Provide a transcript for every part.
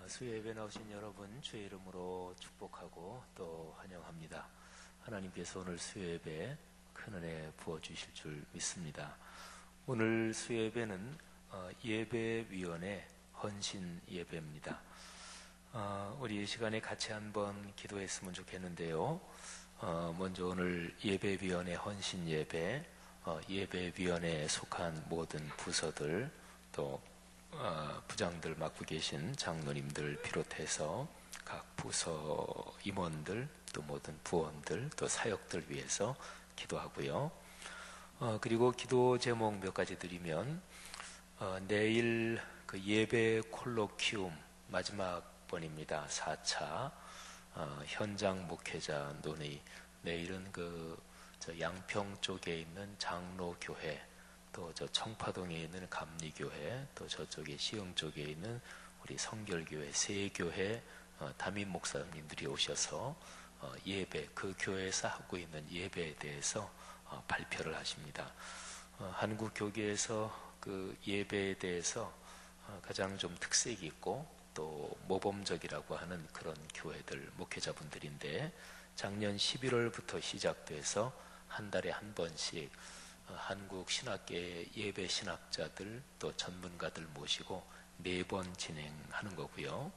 수요예배 나오신 여러분 주의 이름으로 축복하고 또 환영합니다. 하나님께서 오늘 수요예배에 큰 은혜 부어주실 줄 믿습니다. 오늘 수요예배는 예배위원회 헌신 예배입니다. 우리 이 시간에 같이 한번 기도했으면 좋겠는데요. 먼저 오늘 예배위원회 헌신 예배, 예배위원회에 속한 모든 부서들 또 부장들 맡고 계신 장로님들 비롯해서 각 부서 임원들 또 모든 부원들 또 사역들 위해서 기도하고요. 그리고 기도 제목 몇 가지 드리면 내일 그 예배 콜로키움 마지막 번입니다. 4차 현장 목회자 논의. 내일은 저 양평 쪽에 있는 장로교회 또 저 청파동에 있는 감리교회 또 저쪽에 시흥 쪽에 있는 우리 성결교회 세교회 담임 목사님들이 오셔서 예배 그 교회에서 하고 있는 예배에 대해서 발표를 하십니다. 한국 교계에서 그 예배에 대해서 가장 좀 특색이 있고 또 모범적이라고 하는 그런 교회들 목회자분들인데 작년 11월부터 시작돼서 한 달에 한 번씩 한국 신학계 예배 신학자들 또 전문가들 모시고 4번 진행하는 거고요.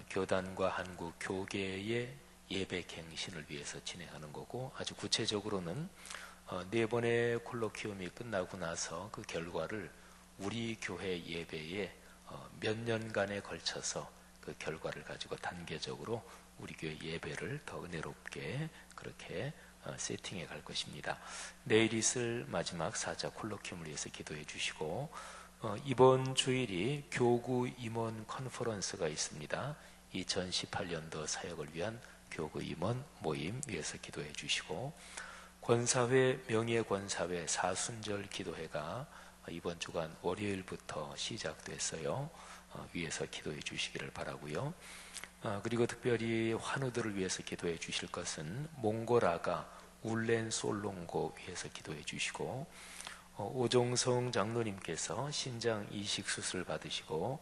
교단과 한국 교계의 예배 갱신을 위해서 진행하는 거고 아주 구체적으로는 4번의 콜로키움이 끝나고 나서 그 결과를 우리 교회 예배에 몇 년간에 걸쳐서 그 결과를 가지고 단계적으로 우리 교회 예배를 더 은혜롭게 그렇게 세팅해 갈 것입니다. 내일 있을 마지막 4차 콜로키움을 위해서 기도해 주시고 이번 주일이 교구 임원 컨퍼런스가 있습니다. 2018년도 사역을 위한 교구 임원 모임 위해서 기도해 주시고 권사회 명예권사회 사순절 기도회가 이번 주간 월요일부터 시작됐어요. 위해서 기도해 주시기를 바라고요. 그리고 특별히 환우들을 위해서 기도해 주실 것은 몽골아가 울렌 솔롱고 위해서 기도해 주시고 오종성 장로님께서 신장 이식 수술 받으시고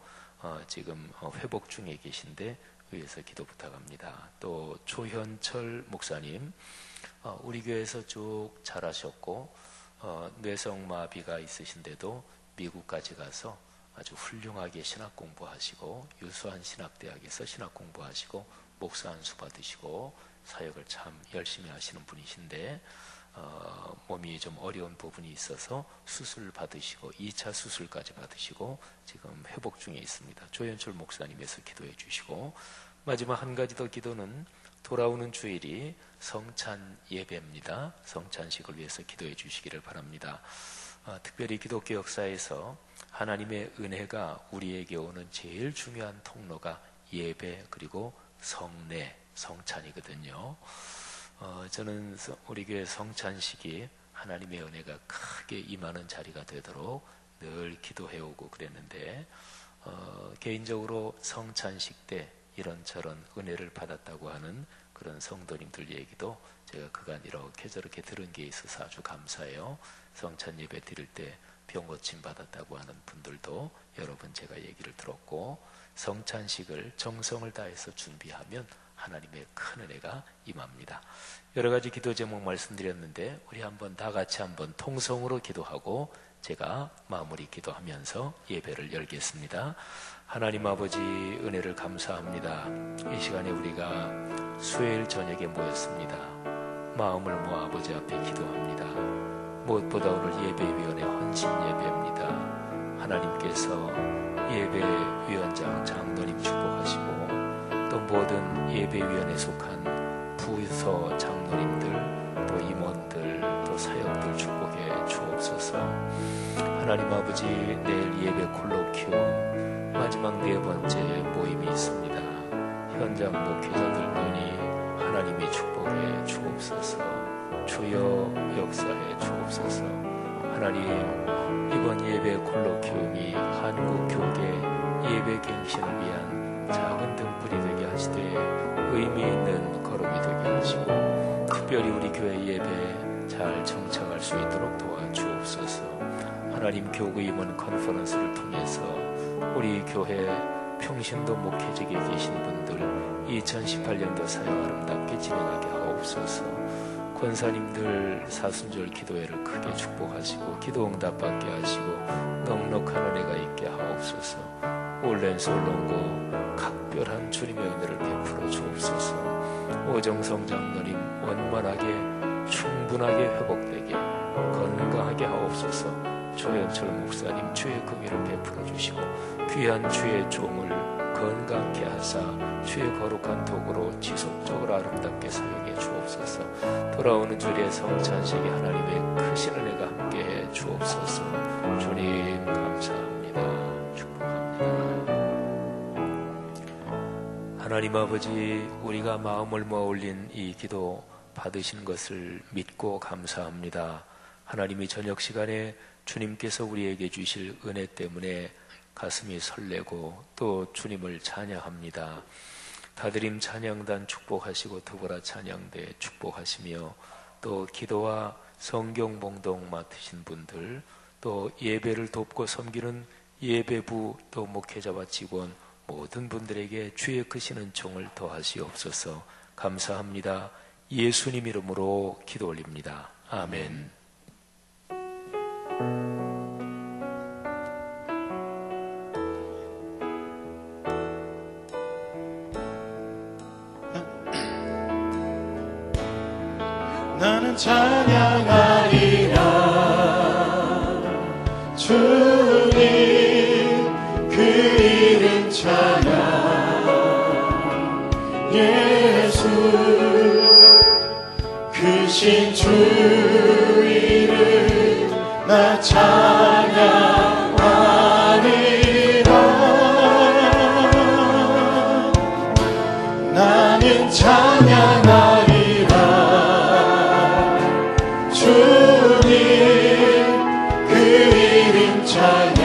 지금 회복 중에 계신데 위해서 기도 부탁합니다. 또 조현철 목사님 우리 교회에서 쭉 자라셨고 뇌성마비가 있으신데도 미국까지 가서 아주 훌륭하게 신학 공부하시고 유수한 신학대학에서 신학 공부하시고 목사 안수 받으시고 사역을 참 열심히 하시는 분이신데 몸이 좀 어려운 부분이 있어서 수술 받으시고 2차 수술까지 받으시고 지금 회복 중에 있습니다. 조현철 목사님에서 기도해 주시고 마지막 한 가지 더 기도는 돌아오는 주일이 성찬 예배입니다. 성찬식을 위해서 기도해 주시기를 바랍니다. 특별히 기독교 역사에서 하나님의 은혜가 우리에게 오는 제일 중요한 통로가 예배 그리고 성례, 성찬이거든요. 저는 우리 교회 성찬식이 하나님의 은혜가 크게 임하는 자리가 되도록 늘 기도해오고 그랬는데 개인적으로 성찬식 때 이런저런 은혜를 받았다고 하는 그런 성도님들 얘기도 제가 그간 이렇게 저렇게 들은 게 있어서 아주 감사해요. 성찬 예배 드릴 때 병고침 받았다고 하는 분들도 여러 번 제가 얘기를 들었고 성찬식을 정성을 다해서 준비하면 하나님의 큰 은혜가 임합니다. 여러 가지 기도 제목 말씀드렸는데 우리 한번 다 같이 한번 통성으로 기도하고 제가 마무리 기도하면서 예배를 열겠습니다. 하나님 아버지 은혜를 감사합니다. 이 시간에 우리가 수요일 저녁에 모였습니다. 마음을 모아 아버지 앞에 기도합니다. 무엇보다 오늘 예배위원회 헌신 예배입니다. 하나님께서 예배위원장 장로님 축복하시고 또 모든 예배위원회에 속한 부서 장로님들 또 임원들 또 사역들 축복해 주옵소서. 하나님 아버지 내일 예배 콜로키움 마지막 4번째 모임이 있습니다. 현장 목회자들 논의 하나님이 축복해 주옵소서. 주여 역사해 주옵소서. 하나님 이번 예배 콜로키움이 한국 교계 예배 갱신을 위한 작은 등불이 되게 하시되 의미 있는 걸음이 되게 하시고 특별히 우리 교회 예배 잘 정착할 수 있도록 도와주옵소서. 하나님 교구 임원 컨퍼런스를 통해서 우리 교회 평신도 목회직에 계신 분들 2018년도 사역 아름답게 진행하게 하옵소서. 권사님들 사순절 기도회를 크게 축복하시고 기도 응답받게 하시고 넉넉한 은혜가 있게 하옵소서. 온랜 솔롱고 각별한 주님의 은혜를 베풀어 주옵소서. 오정성 장로님 원만하게 충분하게 회복되게 건강하게 하옵소서. 조현철 목사님 주의 긍휼을 베풀어 주시고 귀한 주의 종을 건강케 하사 주의 거룩한 도구로 지속적으로 아름답게 사용해 주옵소서. 돌아오는 주일의 성찬식에 하나님의 크신 은혜가 함께해 주옵소서. 주님 감사합니다. 축복합니다. 하나님 아버지, 우리가 마음을 모아 올린 이 기도 받으신 것을 믿고 감사합니다. 하나님이 저녁 시간에 주님께서 우리에게 주실 은혜 때문에 가슴이 설레고 또 주님을 찬양합니다. 다드림 찬양단 축복하시고 더불어 찬양대 축복하시며 또 기도와 성경 봉독 맡으신 분들, 또 예배를 돕고 섬기는 예배부, 또 목회자와 직원 모든 분들에게 주의 크신 은총을 더하시옵소서. 감사합니다. 예수님 이름으로 기도 올립니다. 아멘. 나는 찬양하리라 주님 그 이름 찬양 예수 크신 주 이름 나 찬양하리라 나는 찬양하리라 주님 그 이름 찬양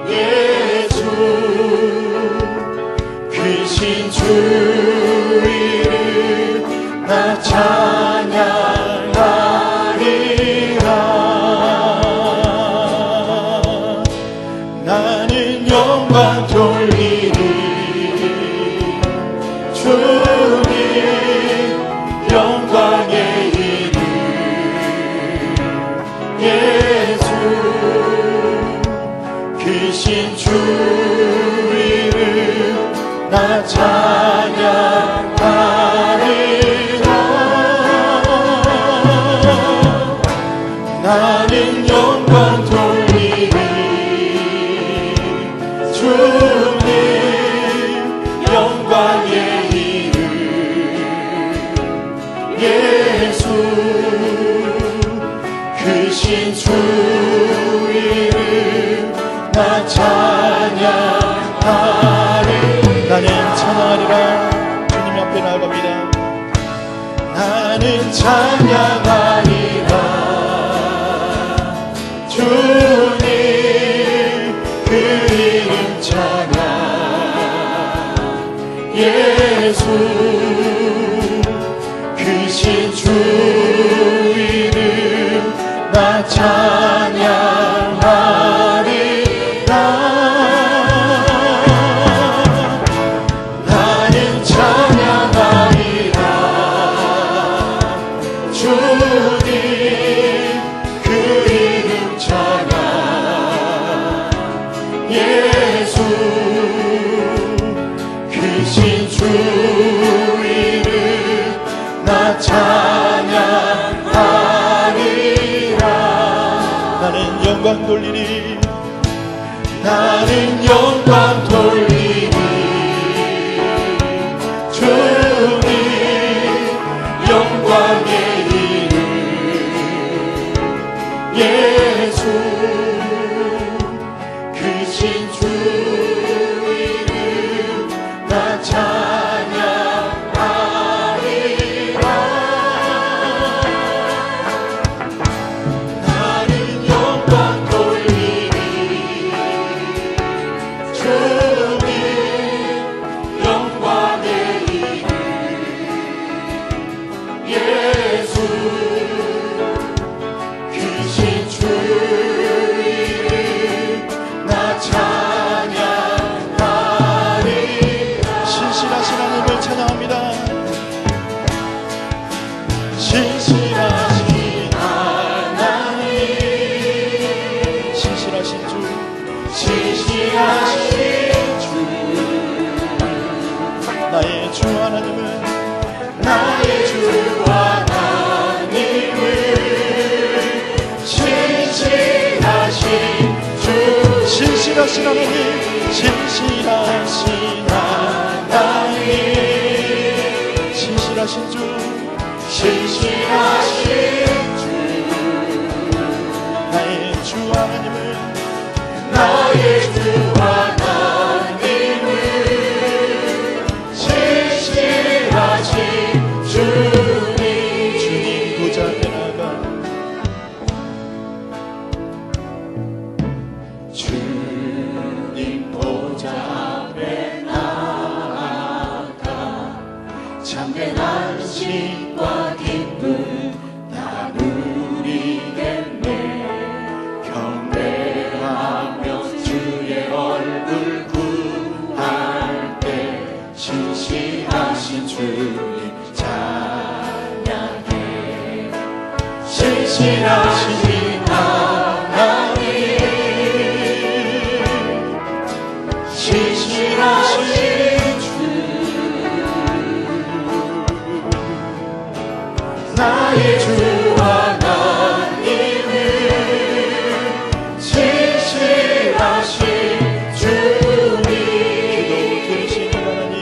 예수 크신 주 이름 나 찬양하리라 나는 영광 돌리리 주님 영광의 이름 예수 크신 주 이름 나 찬양하리라 나는 영광 돌리리 주님 영광의 이름 예수 크신 주 이름 나 찬양하리 나는 찬양하리라 주님 앞에 나아갑니다 나는 찬양하리라 주님 그 이름 찬양 예수 크신 주 이름 나 찬양하리라 나는 찬양하리라 주님 그 이름 찬양 예수 크신 주 이름 나 찬양하리라 나는 영광 돌리리 나는 영광 돌리리 주님 영광의 이름 예수 크신 주 이름 나 찬양하리라 나는 영광 돌리리 주님 영광의 이름 예수 크신 주 이름 나 찬양 하나님은 나의 주 하나님은 신실하신 주 신실하신 하나님 신실하신 하나님 신실하신 주 신실하신 주 나의 주 하나님은 나의 주 하나님은 신실하신 주님 보좌 앞에 나가 주님 보좌 앞에 나가 참된 안식과 기쁨 다 누리겠네 경배하며 주의 얼굴 구할 때 신실하신 주님 찬양해 신실하신 하나님 신실하신 주 나의 주 하나님은 신실하신 주님 기도 들으시는 하나님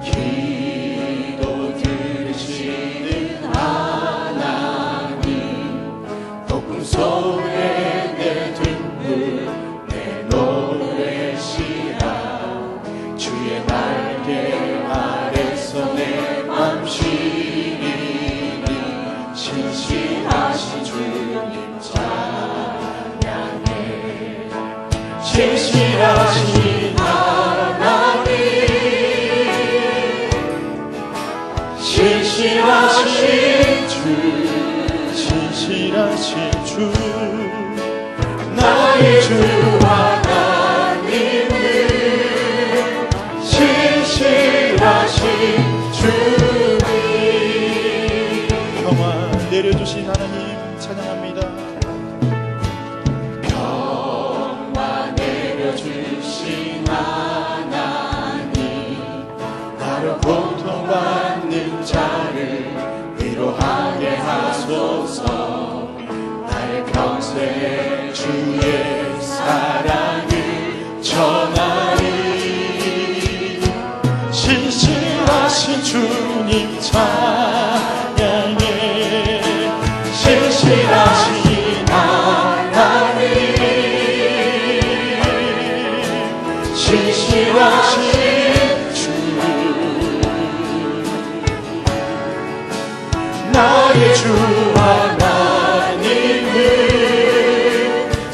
기도 들으시는 하나님 폭풍 속에 내 등불 내놓으시라 주의 날개 아래서 내 맘 쉬리니 신실하신 주님 찬양해 신실하신 하나님 신실하신 주 신실하신 주 나의 주 하나님은 신실하신 주님 평화 내려주신 하나님 찬양합니다 평화 내려주신 하나님 나로 고통받는 자를 위로하게 하소서 나의 평생 주의 사랑을 전하리 신실하신 주님 찬양해 신실하신 하나님 신실하신 주 나의 주 하나님은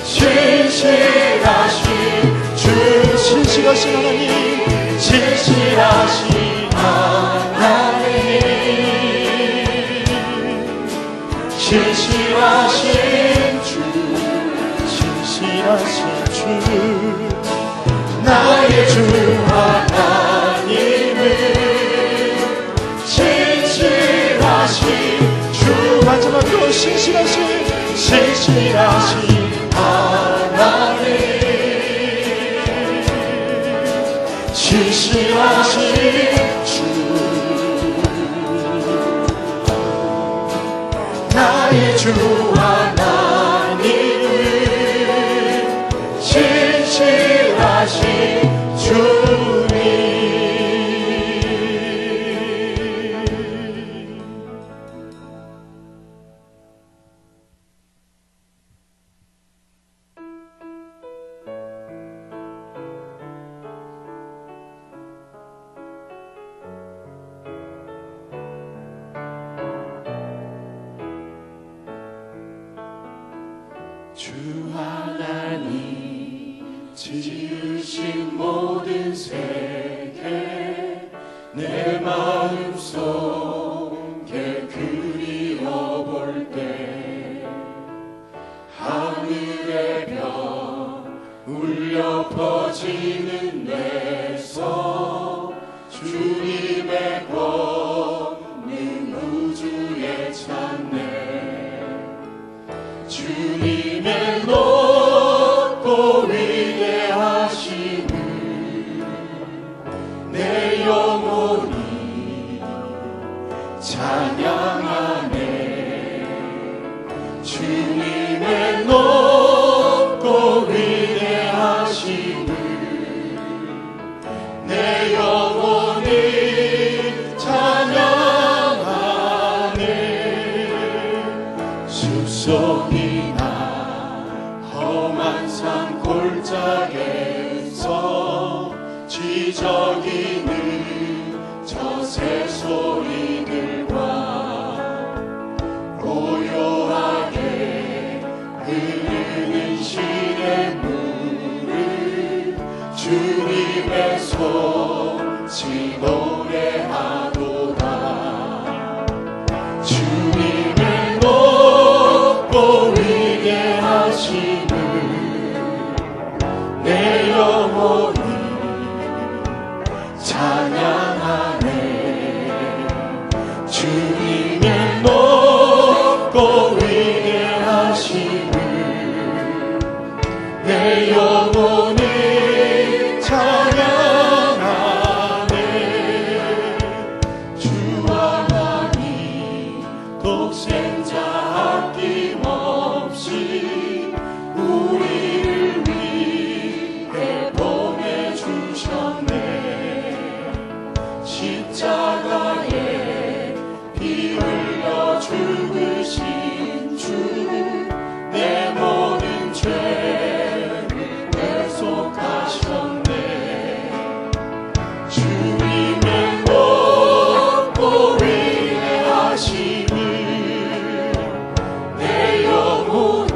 신실하신 주 신실하신 하나님 신실하신 하나님 신실하신 주 신실하신 주 나의 주 하나님은 신실하신 주 마지막으로 신실하신 하나님 신실하신 주 나의 주 하나님은 신실하신 주님 주 하나님 지으신 모든 세계 내 마음속에 그리워볼 때 하늘의 별 울려 퍼지는 데서 주님의 권능 우주에 찾네 주님의 높고 위대하심을 산 골짜기에서 지저귀는 저 새소리들과 고요하게 흐르는 시냇물을 주님의 손짓 노래하도다. 주님의 높고 위대하심을 내 영혼이 찬양하네. 주님의 높고 위대하심을 내 영혼이 찬양하네. 주 하나님 독생자 아낌없이 우리를 위해 보내주셨네. 십자가에 피 흘려 죽으신 주 내 모든 죄를 대속하셨네. 주님의 높고 위대하심을 내 영혼이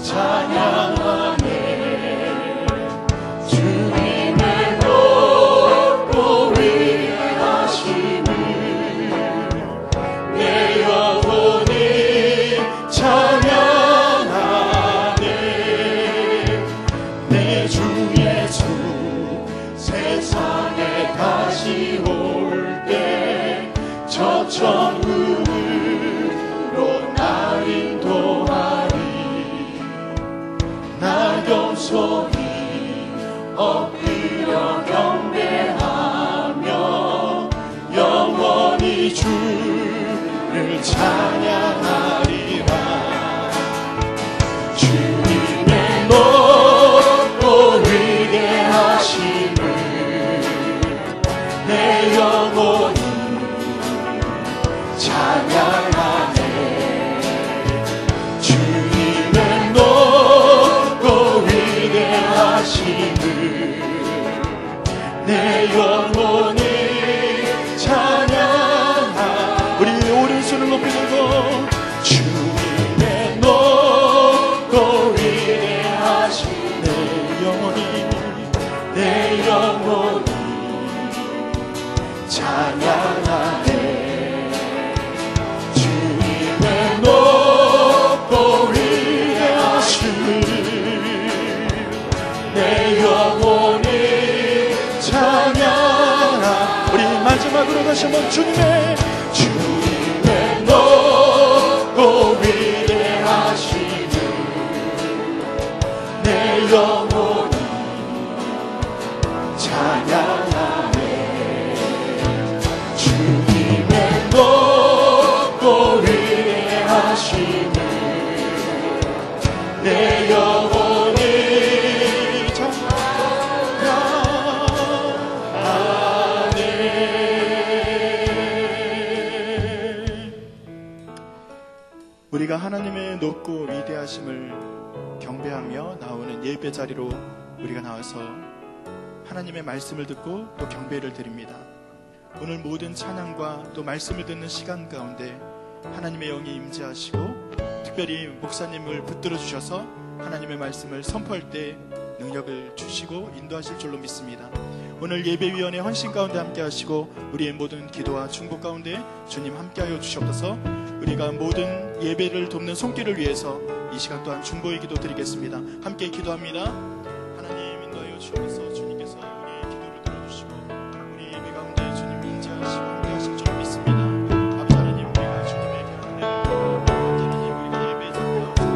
찬양하네. 주님의 높고 위대하심을 내 영혼이 찬양하네. 내 주 예수 세상에 다시 올 때 저 천국으로 날 인도하리. 나 겸손히 엎드려 경배하며 영원히 주를 찬양하리라. 주님의 높고 위대하심을 내 영혼이 찬양하네. 주님의 높고 위대하심을 내 영혼이 찬양하. 우리 오른손을 높이 들고 주님의 높고 위대하심 내 영혼이 찬양하네. 주님의 높고 위대하심을 내 영혼이 찬양하. 우리 마지막으로 다시 한번 주님의 높고 위대하심을 내 영혼이 찬양하네. 주님의 높고 위대하심을 내 영혼이 찬양하네. 우리가 하나님의 높고 위대하심을 경배하며 나오는 예배 자리로 우리가 나와서 하나님의 말씀을 듣고 또 경배를 드립니다. 오늘 모든 찬양과 또 말씀을 듣는 시간 가운데 하나님의 영이 임재하시고 특별히 목사님을 붙들어 주셔서 하나님의 말씀을 선포할 때 능력을 주시고 인도하실 줄로 믿습니다. 오늘 예배위원회 헌신 가운데 함께 하시고 우리의 모든 기도와 중보 가운데 주님 함께하여 주시옵소서. 우리가 모든 예배를 돕는 손길을 위해서 이 시간 또한 중보의 기도 드리겠습니다. 함께 기도합니다. 하나님 인도하여 주셔서 주님께서 우리의 기도를 들어주시고 우리 예배 가운데 주님 인자하시고 함께하실 줄 믿습니다. 아버지 하나님, 우리가 주님의 경륜에 하나님 우리가 예배에 참여하오니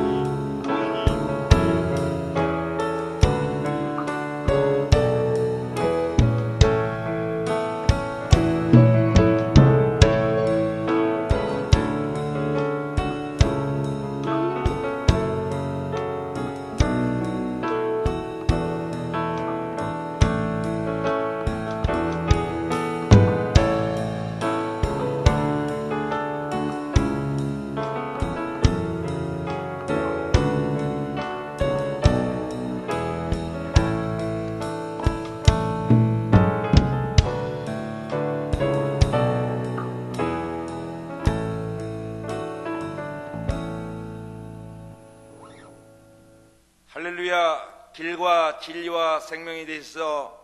할렐루야. 길과 진리와 생명에 대해서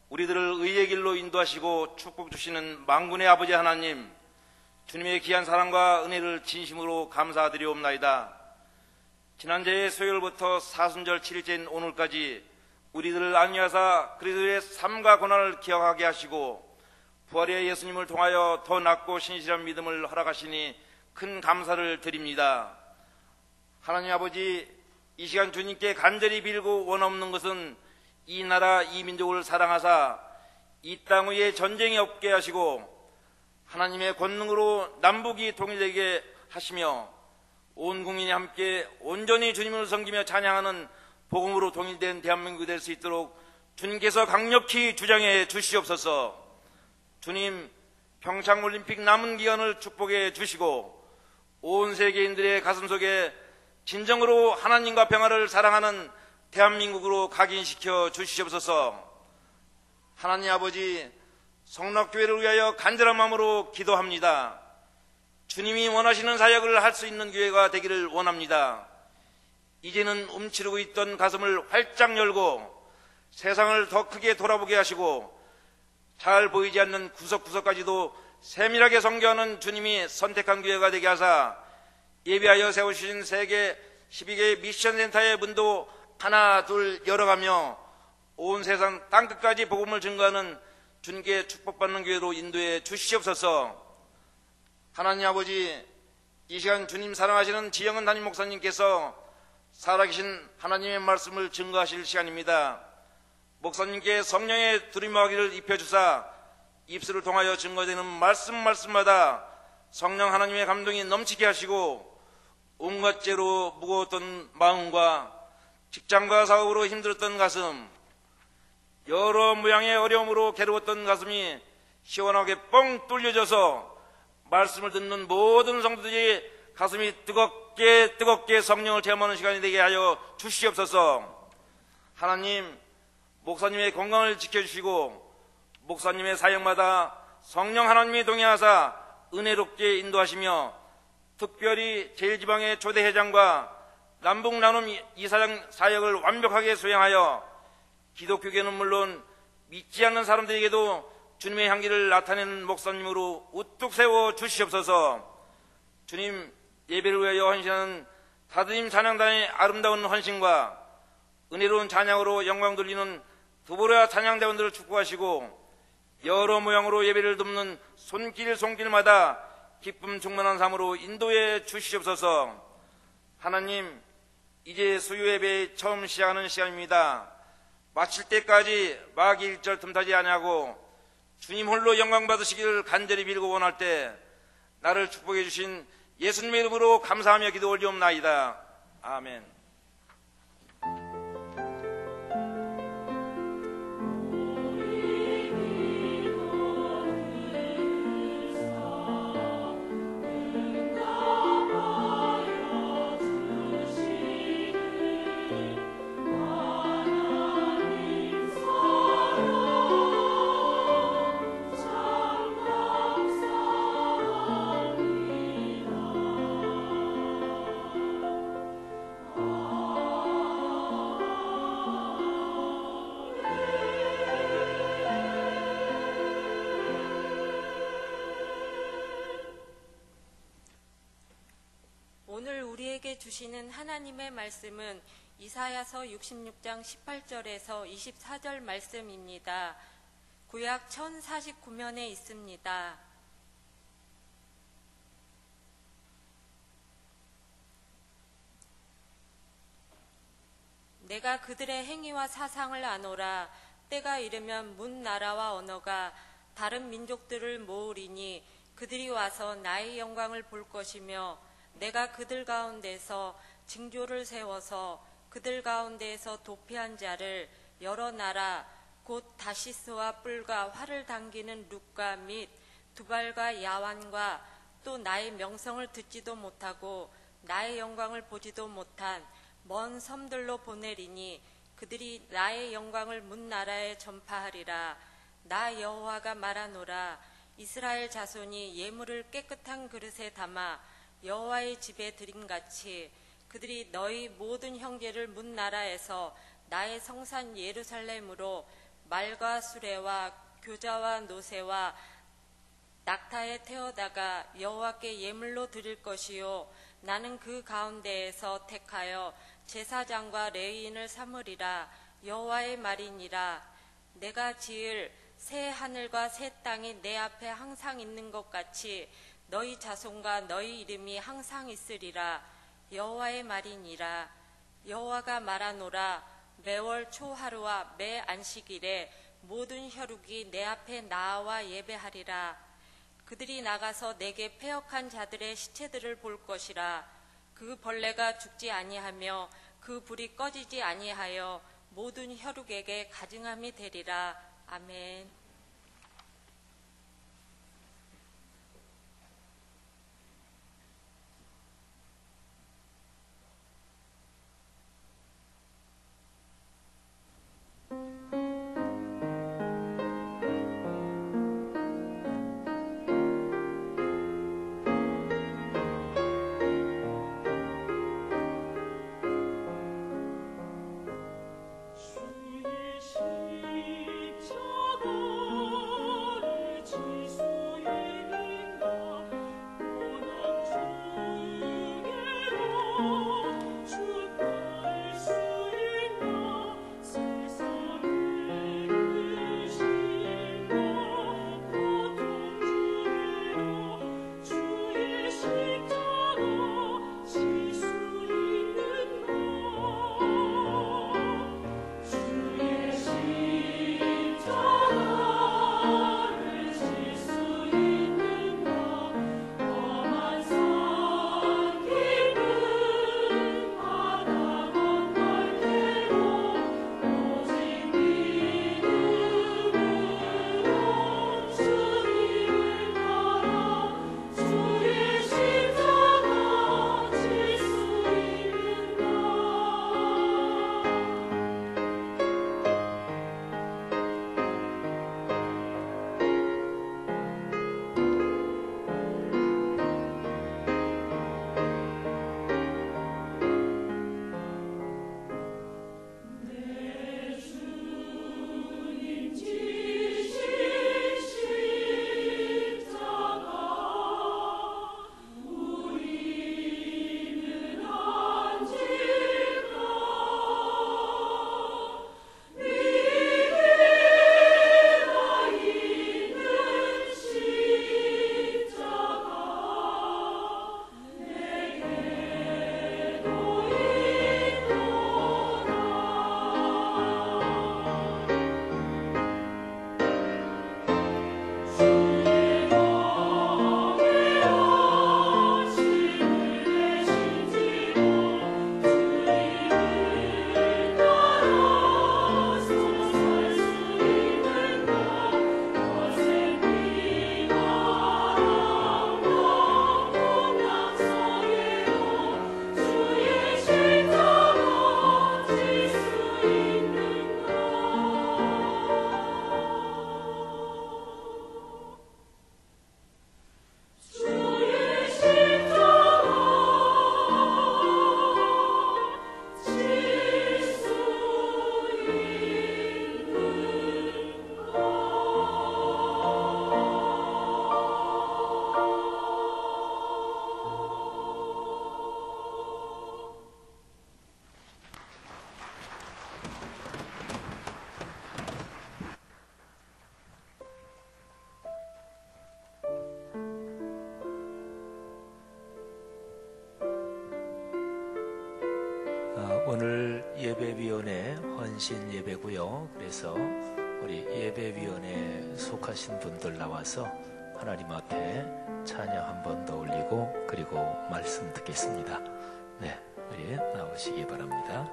우리들을 의의 길로 인도하시고 축복 주시는 만군의 아버지 하나님, 주님의 귀한 사랑과 은혜를 진심으로 감사드리옵나이다. 지난주에 수요일부터 사순절 7일째인 오늘까지 우리들을 안위하사 그리스도의 삶과 고난을 기억하게 하시고 부활의 예수님을 통하여 더 낫고 신실한 믿음을 허락하시니 큰 감사를 드립니다. 하나님 아버지, 이 시간 주님께 간절히 빌고 원없는 것은 이 나라 이 민족을 사랑하사 이 땅 위에 전쟁이 없게 하시고 하나님의 권능으로 남북이 통일되게 하시며 온 국민이 함께 온전히 주님을 섬기며 찬양하는 복음으로 통일된 대한민국이 될 수 있도록 주님께서 강력히 주장해 주시옵소서. 주님, 평창올림픽 남은 기간을 축복해 주시고 온 세계인들의 가슴 속에 진정으로 하나님과 평화를 사랑하는 대한민국으로 각인시켜 주시옵소서. 하나님 아버지, 성락교회를 위하여 간절한 마음으로 기도합니다. 주님이 원하시는 사역을 할 수 있는 교회가 되기를 원합니다. 이제는 움츠리고 있던 가슴을 활짝 열고 세상을 더 크게 돌아보게 하시고 잘 보이지 않는 구석구석까지도 세밀하게 섬겨하는 주님이 선택한 교회가 되게 하사 예비하여 세우신 세계 12개 미션센터의 문도 하나 둘 열어가며 온 세상 땅끝까지 복음을 증거하는 주님께 축복받는 교회로 인도해 주시옵소서. 하나님 아버지, 이 시간 주님 사랑하시는 지영은 담임 목사님께서 살아계신 하나님의 말씀을 증거하실 시간입니다. 목사님께 성령의 두리마기를 입혀주사 입술을 통하여 증거되는 말씀마다 성령 하나님의 감동이 넘치게 하시고 온갖 죄로 무거웠던 마음과 직장과 사업으로 힘들었던 가슴, 여러 모양의 어려움으로 괴로웠던 가슴이 시원하게 뻥 뚫려져서 말씀을 듣는 모든 성도들이 가슴이 뜨겁게 성령을 체험하는 시간이 되게 하여 주시옵소서. 하나님, 목사님의 건강을 지켜주시고 목사님의 사역마다 성령 하나님이 동행하사 은혜롭게 인도하시며 특별히 제일지방의 초대회장과 남북 나눔 이사장 사역을 완벽하게 수행하여 기독교계는 물론 믿지 않는 사람들에게도 주님의 향기를 나타내는 목사님으로 우뚝 세워 주시옵소서. 주님, 예배를 위하여 헌신하는 다드림 찬양단의 아름다운 헌신과 은혜로운 찬양으로 영광 돌리는 두보라 찬양대원들을 축복하시고 여러 모양으로 예배를 돕는 손길마다 기쁨 충만한 삶으로 인도해 주시옵소서. 하나님, 이제 수요 예배 처음 시작하는 시간입니다. 마칠 때까지 마귀 일절 틈타지 아니하고 주님 홀로 영광 받으시기를 간절히 빌고 원할 때 나를 축복해 주신 예수님의 이름으로 감사하며 기도 올리옵나이다. 아멘. 오늘 우리에게 주시는 하나님의 말씀은 이사야서 66장 18절에서 24절 말씀입니다. 구약 1049면에 있습니다. 내가 그들의 행위와 사상을 아노라. 때가 이르면 문 나라와 언어가 다른 민족들을 모으리니 그들이 와서 나의 영광을 볼 것이며 내가 그들 가운데서 징조를 세워서 그들 가운데에서 도피한 자를 여러 나라 곧 다시스와 뿔과 활을 당기는 룻과 및 두발과 야완과 또 나의 명성을 듣지도 못하고 나의 영광을 보지도 못한 먼 섬들로 보내리니 그들이 나의 영광을 문 나라에 전파하리라. 나 여호와가 말하노라. 이스라엘 자손이 예물을 깨끗한 그릇에 담아 여호와의 집에 드림같이 그들이 너희 모든 형제를 문 나라에서 나의 성산 예루살렘으로 말과 수레와 교자와 노새와 낙타에 태워다가 여호와께 예물로 드릴 것이요 나는 그 가운데에서 택하여 제사장과 레위인을 삼으리라. 여호와의 말이니라. 내가 지을 새 하늘과 새 땅이 내 앞에 항상 있는 것 같이 너희 자손과 너희 이름이 항상 있으리라. 여호와의 말이니라. 여호와가 말하노라. 매월 초하루와 매 안식일에 모든 혈육이 내 앞에 나와 예배하리라. 그들이 나가서 내게 패역한 자들의 시체들을 볼 것이라. 그 벌레가 죽지 아니하며 그 불이 꺼지지 아니하여 모든 혈육에게 가증함이 되리라. 아멘. 오늘 예배위원회 헌신 예배고요. 그래서 우리 예배위원회에 속하신 분들 나와서 하나님 앞에 찬양 한 번 더 올리고 그리고 말씀 듣겠습니다. 네, 우리 나오시기 바랍니다.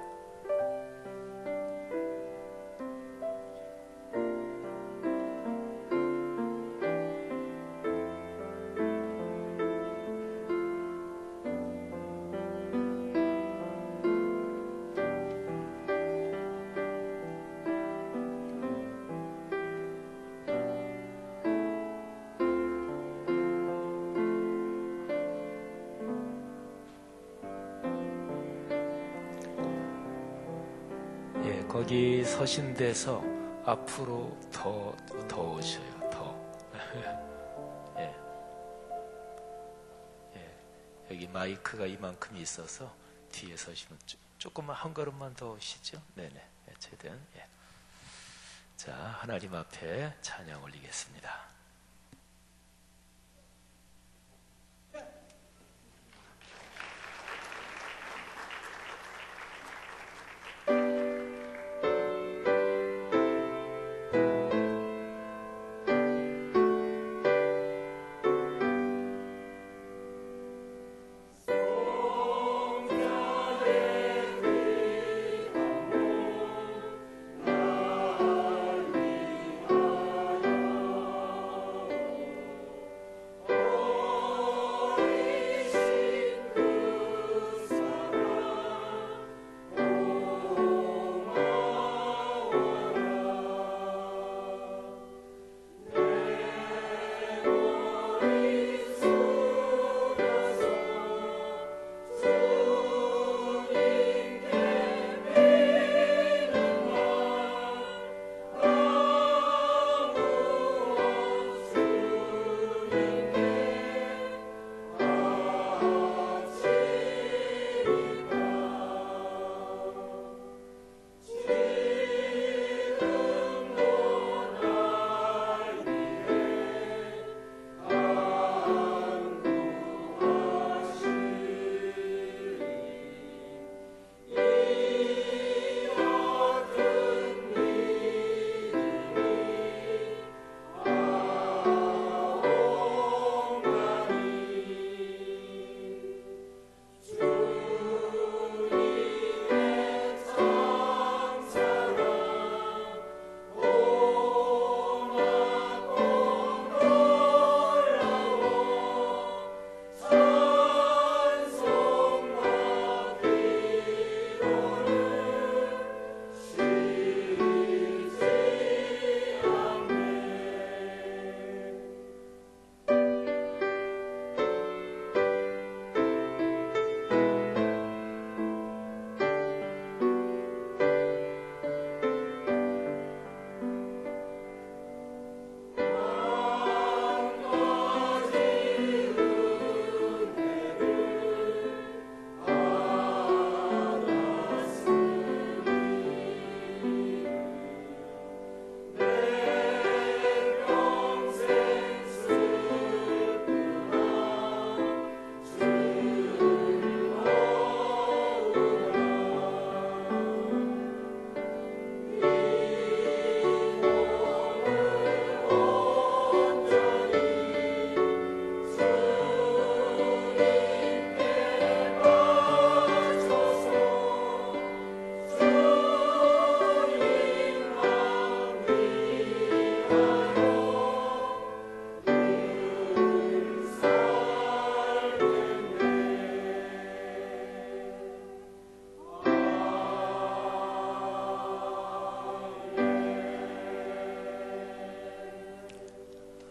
거기 서신 데서 앞으로 더 오셔요. 더. 예. 예. 여기 마이크가 이만큼 있어서 뒤에 서시면 조금만 한 걸음만 더 오시죠. 네네. 예, 최대한. 예. 자, 하나님 앞에 찬양 올리겠습니다.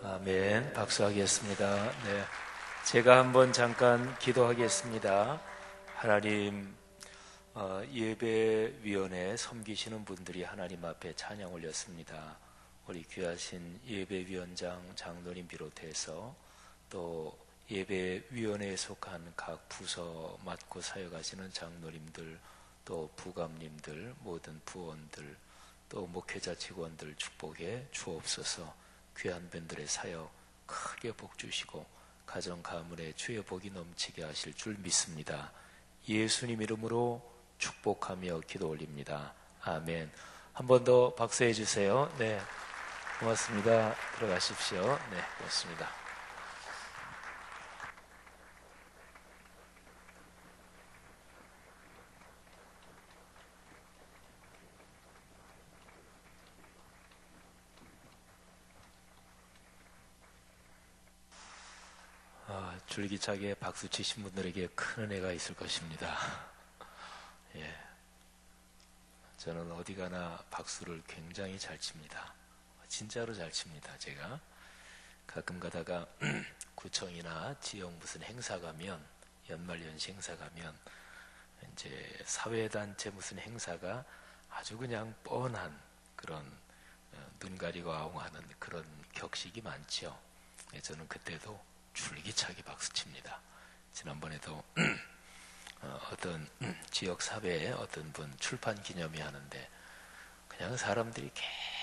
아멘. 박수하겠습니다. 네. 제가 한번 잠깐 기도하겠습니다. 하나님, 예배위원회 섬기시는 분들이 하나님 앞에 찬양 올렸습니다. 우리 귀하신 예배위원장 장로님 비롯해서 또 예배위원회에 속한 각 부서 맡고 사역하시는 장로님들, 또 부감님들, 모든 부원들, 또 목회자 직원들 축복해 주옵소서. 귀한 분들의 사역 크게 복 주시고 가정 가문에 주의 복이 넘치게 하실 줄 믿습니다. 예수님 이름으로 축복하며 기도 올립니다. 아멘. 한 번 더 박수해 주세요. 네, 고맙습니다. 들어가십시오. 네, 고맙습니다. 줄기차게 박수 치신 분들에게 큰 은혜가 있을 것입니다. 예. 저는 어디 가나 박수를 굉장히 잘 칩니다. 진짜로 잘 칩니다. 제가 가끔 가다가 구청이나 지역 무슨 행사 가면, 연말연시 행사 가면 이제 사회단체 무슨 행사가 아주 그냥 뻔한 그런 눈 가리고 아웅하는 그런 격식이 많죠. 저는 그때도 줄기차게 박수칩니다. 지난번에도 어떤 지역 사회에 어떤 분 출판 기념회 하는데 그냥 사람들이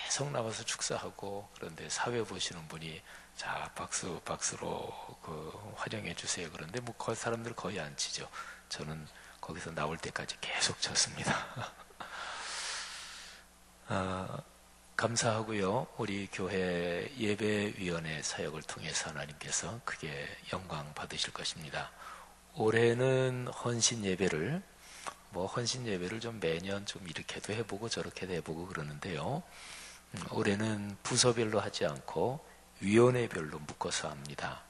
계속 나와서 축사하고, 그런데 사회 보시는 분이 자 박수로 환영해 주세요. 그런데 뭐 사람들 거의 안 치죠. 저는 거기서 나올 때까지 계속 쳤습니다. 감사하고요. 우리 교회 예배위원회 사역을 통해서 하나님께서 크게 영광 받으실 것입니다. 올해는 헌신 예배를 좀 매년 좀 이렇게도 해보고 저렇게도 해보고 그러는데요. 올해는 부서별로 하지 않고 위원회별로 묶어서 합니다.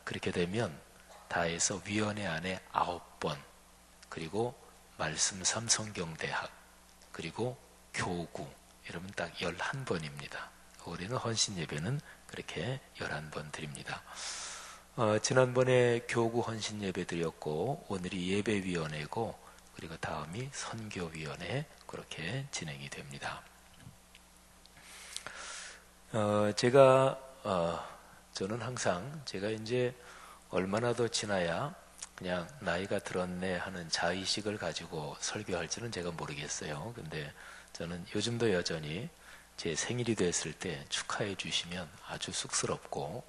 그렇게 되면 다 해서 위원회 안에 9번, 그리고 말씀 3성경대학, 그리고 교구, 이러면 딱 11번입니다. 올해는 헌신 예배는 그렇게 11번 드립니다. 지난번에 교구 헌신 예배 드렸고, 오늘이 예배위원회고, 그리고 다음이 선교위원회, 그렇게 진행이 됩니다. 저는 항상 제가 이제 얼마나 더 지나야 그냥 나이가 들었네 하는 자의식을 가지고 설교할지는 제가 모르겠어요. 근데 저는 요즘도 여전히 제 생일이 됐을 때 축하해 주시면 아주 쑥스럽고,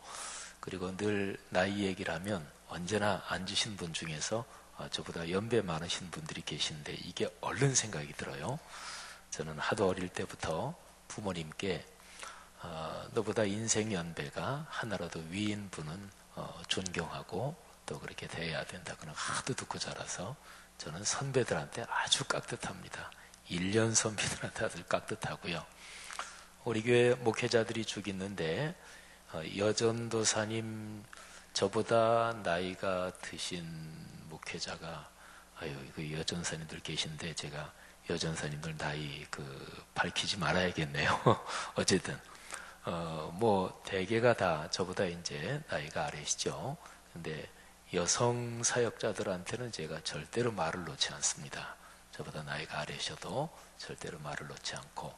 그리고 늘 나이 얘기를 하면 언제나 앉으신 분 중에서 저보다 연배 많으신 분들이 계신데 이게 얼른 생각이 들어요. 저는 하도 어릴 때부터 부모님께 너보다 인생 연배가 하나라도 위인 분은 존경하고 또 그렇게 대해야 된다고는 하도 듣고 자라서 저는 선배들한테 아주 깍듯합니다. 1년 선배들한테 아주 깍듯하고요. 우리 교회 목회자들이 쭉 있는데 여전도사님 저보다 나이가 드신 목회자가 그 여전사님들 계신데 제가 여전사님들 나이 밝히지 말아야겠네요. 어쨌든 대개가 다 저보다 이제 나이가 아래시죠. 근데 여성 사역자들한테는 제가 절대로 말을 놓지 않습니다. 저보다 나이가 아래셔도 절대로 말을 놓지 않고,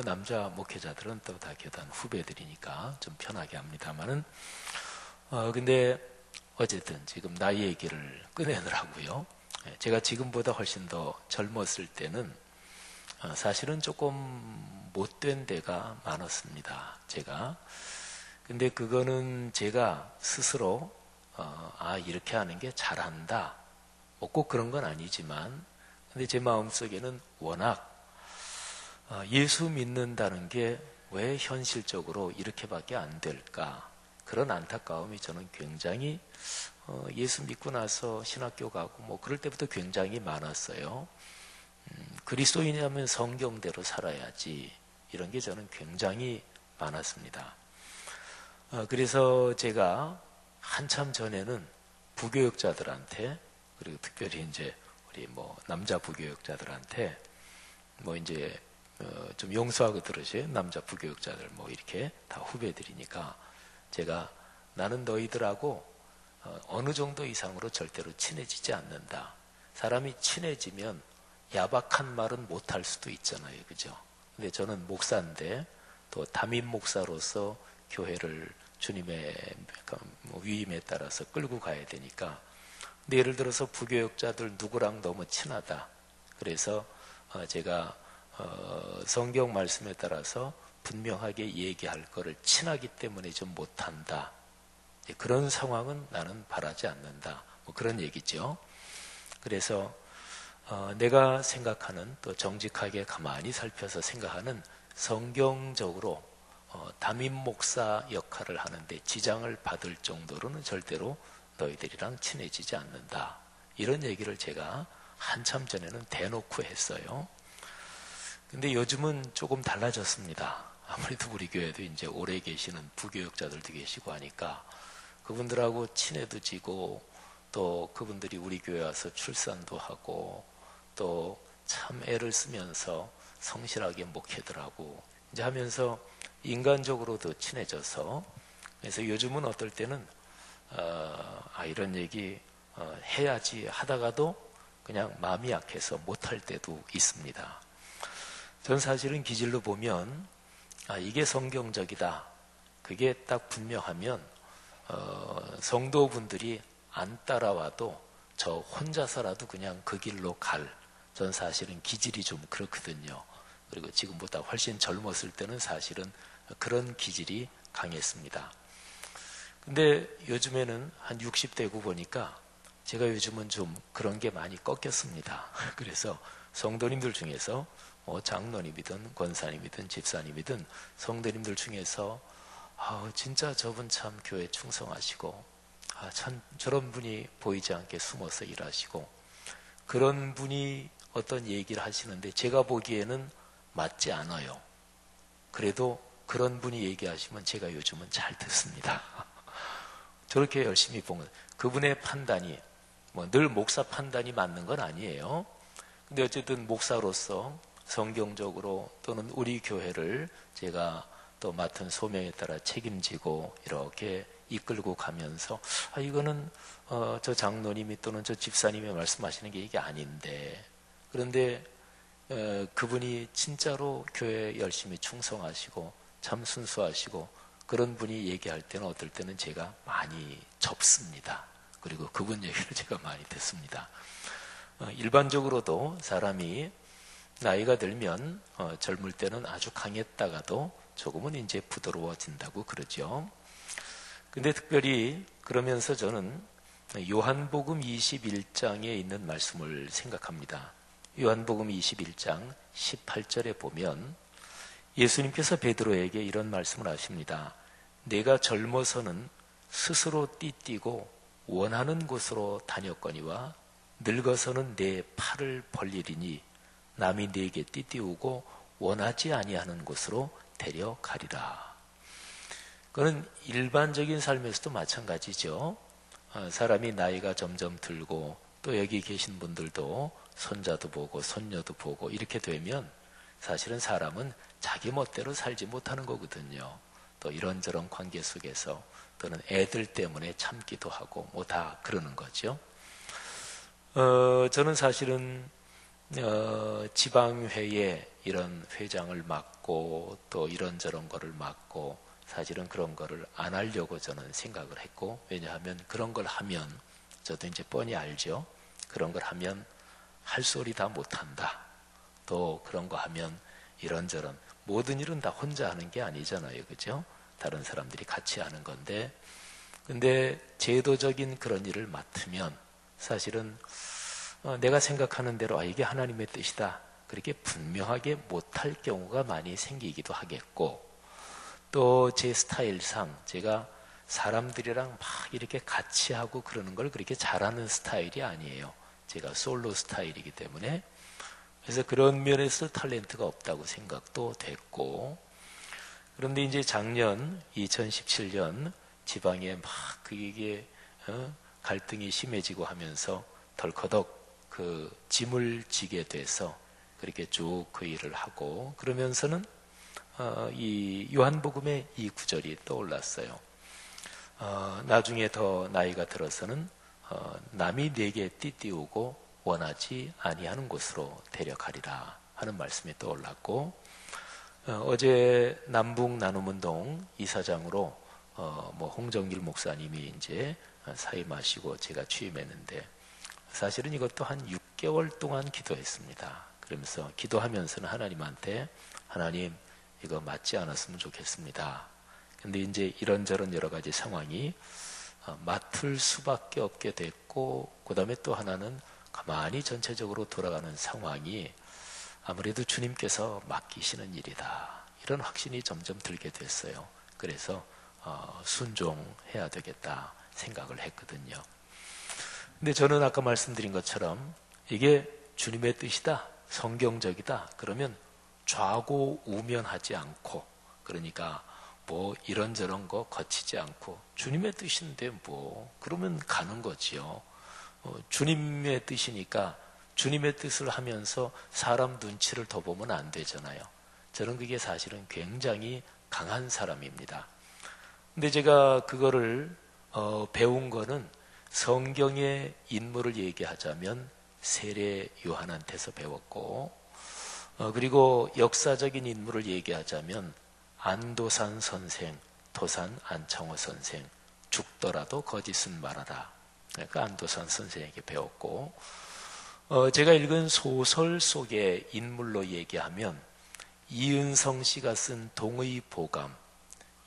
남자 목회자들은 또 다 교단 후배들이니까 좀 편하게 합니다만은, 근데 어쨌든 지금 나이 얘기를 꺼내느라고요. 제가 지금보다 훨씬 더 젊었을 때는 사실은 조금 못된 데가 많았습니다. 제가. 근데 그거는 제가 스스로 이렇게 하는 게 잘한다. 꼭 그런 건 아니지만, 근데 제 마음속에는 워낙 예수 믿는다는 게 왜 현실적으로 이렇게밖에 안 될까? 그런 안타까움이 저는 굉장히 예수 믿고 나서 신학교 가고 그럴 때부터 굉장히 많았어요. 그리스도인이라면 성경대로 살아야지, 이런 게 저는 굉장히 많았습니다. 그래서 제가 한참 전에는 부교육자들한테, 그리고 특별히 이제 우리 남자 부교육자들한테 이제 좀 용서하고 들으세요. 남자 부교육자들 이렇게 다 후배들이니까 제가 나는 너희들하고 어느 정도 이상으로 절대로 친해지지 않는다. 사람이 친해지면 야박한 말은 못할 수도 있잖아요. 그죠? 근데 저는 목사인데 또 담임 목사로서 교회를 주님의 위임에 따라서 끌고 가야 되니까, 근데 예를 들어서 부교육자들 누구랑 너무 친하다. 그래서 제가 성경 말씀에 따라서 분명하게 얘기할 거를 친하기 때문에 좀 못한다. 그런 상황은 나는 바라지 않는다. 그런 얘기죠. 그래서 내가 생각하는, 또 정직하게 가만히 살펴서 생각하는 성경적으로 담임 목사 역할을 하는데 지장을 받을 정도로는 절대로 너희들이랑 친해지지 않는다. 이런 얘기를 제가 한참 전에는 대놓고 했어요. 근데 요즘은 조금 달라졌습니다. 아무래도 우리 교회도 이제 오래 계시는 부교육자들도 계시고 하니까 그분들하고 친해도 또 그분들이 우리 교회 와서 출산도 하고 또 참 애를 쓰면서 성실하게 목회들하고 이제 하면서 인간적으로도 친해져서, 그래서 요즘은 어떨 때는 이런 얘기 해야지 하다가도 그냥 마음이 약해서 못할 때도 있습니다. 전 사실은 기질로 보면 이게 성경적이다, 그게 딱 분명하면 성도분들이 안 따라와도 저 혼자서라도 그냥 그 길로 전 사실은 기질이 좀 그렇거든요. 그리고 지금보다 훨씬 젊었을 때는 사실은 그런 기질이 강했습니다. 근데 요즘에는 한 60대고 보니까 제가 요즘은 좀 그런 게 많이 꺾였습니다. 그래서 성도님들 중에서 장로님이든 권사님이든 집사님이든 성도님들 중에서 진짜 저분 참 교회 충성하시고 참 저런 분이 보이지 않게 숨어서 일하시고, 그런 분이 어떤 얘기를 하시는데 제가 보기에는 맞지 않아요. 그래도 그런 분이 얘기하시면 제가 요즘은 잘 듣습니다. 저렇게 열심히 본 건 그분의 판단이 늘 목사 판단이 맞는 건 아니에요. 근데 어쨌든 목사로서 성경적으로 또는 우리 교회를 제가 또 맡은 소명에 따라 책임지고 이렇게 이끌고 가면서 이거는 저 장로님이 또는 저 집사님이 말씀하시는 게 이게 아닌데, 그런데 그분이 진짜로 교회에 열심히 충성하시고 참 순수하시고 그런 분이 얘기할 때는 어떨 때는 제가 많이 접습니다. 그리고 그분 얘기를 제가 많이 듣습니다. 일반적으로도 사람이 나이가 들면 젊을 때는 아주 강했다가도 조금은 이제 부드러워진다고 그러죠. 근데 특별히 그러면서 저는 요한복음 21장에 있는 말씀을 생각합니다. 요한복음 21장 18절에 보면 예수님께서 베드로에게 이런 말씀을 하십니다. 내가 젊어서는 스스로 띠띠고 원하는 곳으로 다녔거니와 늙어서는 내 팔을 벌리리니 남이 네게 띠띠우고 원하지 아니하는 곳으로 데려가리라. 그건 일반적인 삶에서도 마찬가지죠. 사람이 나이가 점점 들고 또 여기 계신 분들도 손자도 보고 손녀도 보고 이렇게 되면 사실은 사람은 자기 멋대로 살지 못하는 거거든요. 또 이런저런 관계 속에서 또는 애들 때문에 참기도 하고 다 그러는 거죠. 저는 사실은 지방회에 이런 회장을 맡고 또 이런저런 거를 맡고 사실은 그런 거를 안 하려고 저는 생각을 했고, 왜냐하면 그런 걸 하면 저도 이제 뻔히 알죠. 그런 걸 하면 할 소리 다 못한다. 또 그런 거 하면 이런저런 모든 일은 다 혼자 하는 게 아니잖아요. 그죠? 다른 사람들이 같이 하는 건데, 근데 제도적인 그런 일을 맡으면 사실은 내가 생각하는 대로 이게 하나님의 뜻이다 그렇게 분명하게 못할 경우가 많이 생기기도 하겠고, 또 제 스타일상 제가 사람들이랑 막 이렇게 같이 하고 그러는 걸 그렇게 잘하는 스타일이 아니에요. 제가 솔로 스타일이기 때문에. 그래서 그런 면에서 탤런트가 없다고 생각도 됐고, 그런데 이제 작년 2017년 지방에 막 이게 갈등이 심해지고 하면서 덜커덕 그 짐을 지게 돼서 그렇게 쭉 그 일을 하고, 그러면서는 이 요한복음의 이 구절이 떠올랐어요. 나중에 더 나이가 들어서는 남이 내게 띠띠우고 원하지 아니하는 곳으로 데려가리라 하는 말씀이 떠올랐고, 어제 남북 나눔운동 이사장으로 홍정길 목사님이 이제 사임하시고 제가 취임했는데, 사실은 이것도 한 6개월 동안 기도했습니다. 그러면서 기도하면서는 하나님한테 하나님 이거 맞지 않았으면 좋겠습니다. 근데 이제 이런저런 여러 가지 상황이 맡을 수밖에 없게 됐고, 그 다음에 또 하나는 가만히 전체적으로 돌아가는 상황이 아무래도 주님께서 맡기시는 일이다, 이런 확신이 점점 들게 됐어요. 그래서 순종해야 되겠다 생각을 했거든요. 근데 저는 아까 말씀드린 것처럼 이게 주님의 뜻이다, 성경적이다 그러면 좌고우면하지 않고, 그러니까 이런저런 거 거치지 않고 주님의 뜻인데 그러면 가는 거지요. 주님의 뜻이니까 주님의 뜻을 하면서 사람 눈치를 더 보면 안 되잖아요. 저는 그게 사실은 굉장히 강한 사람입니다. 근데 제가 그거를 배운 거는 성경의 인물을 얘기하자면 세례 요한한테서 배웠고, 그리고 역사적인 인물을 얘기하자면 안도산 선생, 도산 안창호 선생, 죽더라도 거짓은 말아라. 그러니까 안도산 선생에게 배웠고, 제가 읽은 소설 속의 인물로 얘기하면 이은성 씨가 쓴 동의 보감,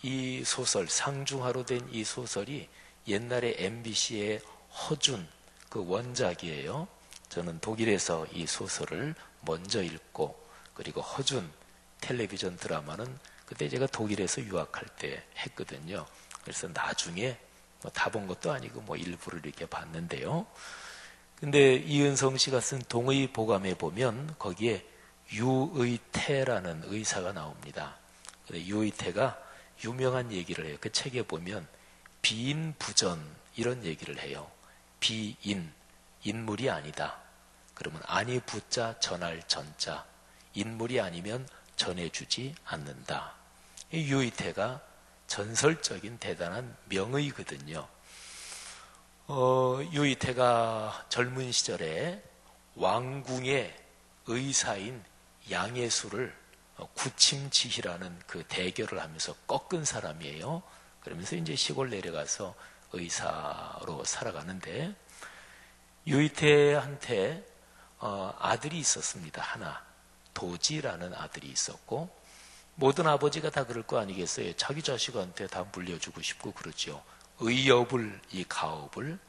이 소설, 상중하로 된 이 소설이 옛날에 MBC의 허준 그 원작이에요. 저는 독일에서 이 소설을 먼저 읽고, 그리고 허준 텔레비전 드라마는 그때 제가 독일에서 유학할 때 했거든요. 그래서 나중에 다 본 것도 아니고 일부를 이렇게 봤는데요. 근데 이은성 씨가 쓴 동의 보감에 보면 거기에 유의태라는 의사가 나옵니다. 근데 유의태가 유명한 얘기를 해요. 그 책에 보면 비인부전 이런 얘기를 해요. 비인, 인물이 아니다. 그러면 아니 부자 전할 전자, 인물이 아니면 전해주지 않는다. 이 유의태가 전설적인 대단한 명의거든요. 유의태가 젊은 시절에 왕궁의 의사인 양예수를 구침지희라는 그 대결을 하면서 꺾은 사람이에요. 그러면서 이제 시골 내려가서 의사로 살아가는데, 유의태한테 아들이 있었습니다. 하나, 도지라는 아들이 있었고, 모든 아버지가 다 그럴 거 아니겠어요? 자기 자식한테 다 물려주고 싶고 그러죠. 의업을, 이 가업을.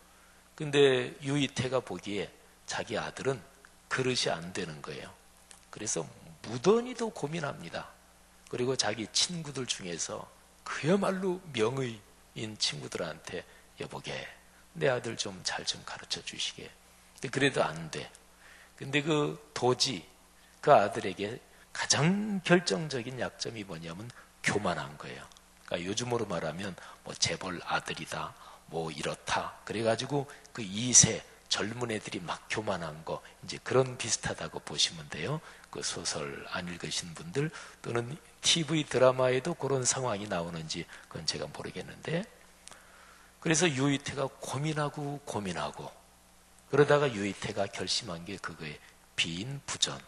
근데 유의태가 보기에 자기 아들은 그릇이 안 되는 거예요. 그래서 무던히도 고민합니다. 그리고 자기 친구들 중에서 그야말로 명의인 친구들한테 여보게 내 아들 좀 잘 좀 가르쳐 주시게. 근데 그래도 안 돼. 근데 그 도지, 그 아들에게 가장 결정적인 약점이 뭐냐면 교만한 거예요. 그러니까 요즘으로 말하면 재벌 아들이다, 이렇다. 그래가지고 그 2세 젊은 애들이 막 교만한 거, 이제 그런 비슷하다고 보시면 돼요. 그 소설 안 읽으신 분들, 또는 TV 드라마에도 그런 상황이 나오는지 그건 제가 모르겠는데, 그래서 유의태가 고민하고 그러다가 유의태가 결심한 게 그거에 비인부전.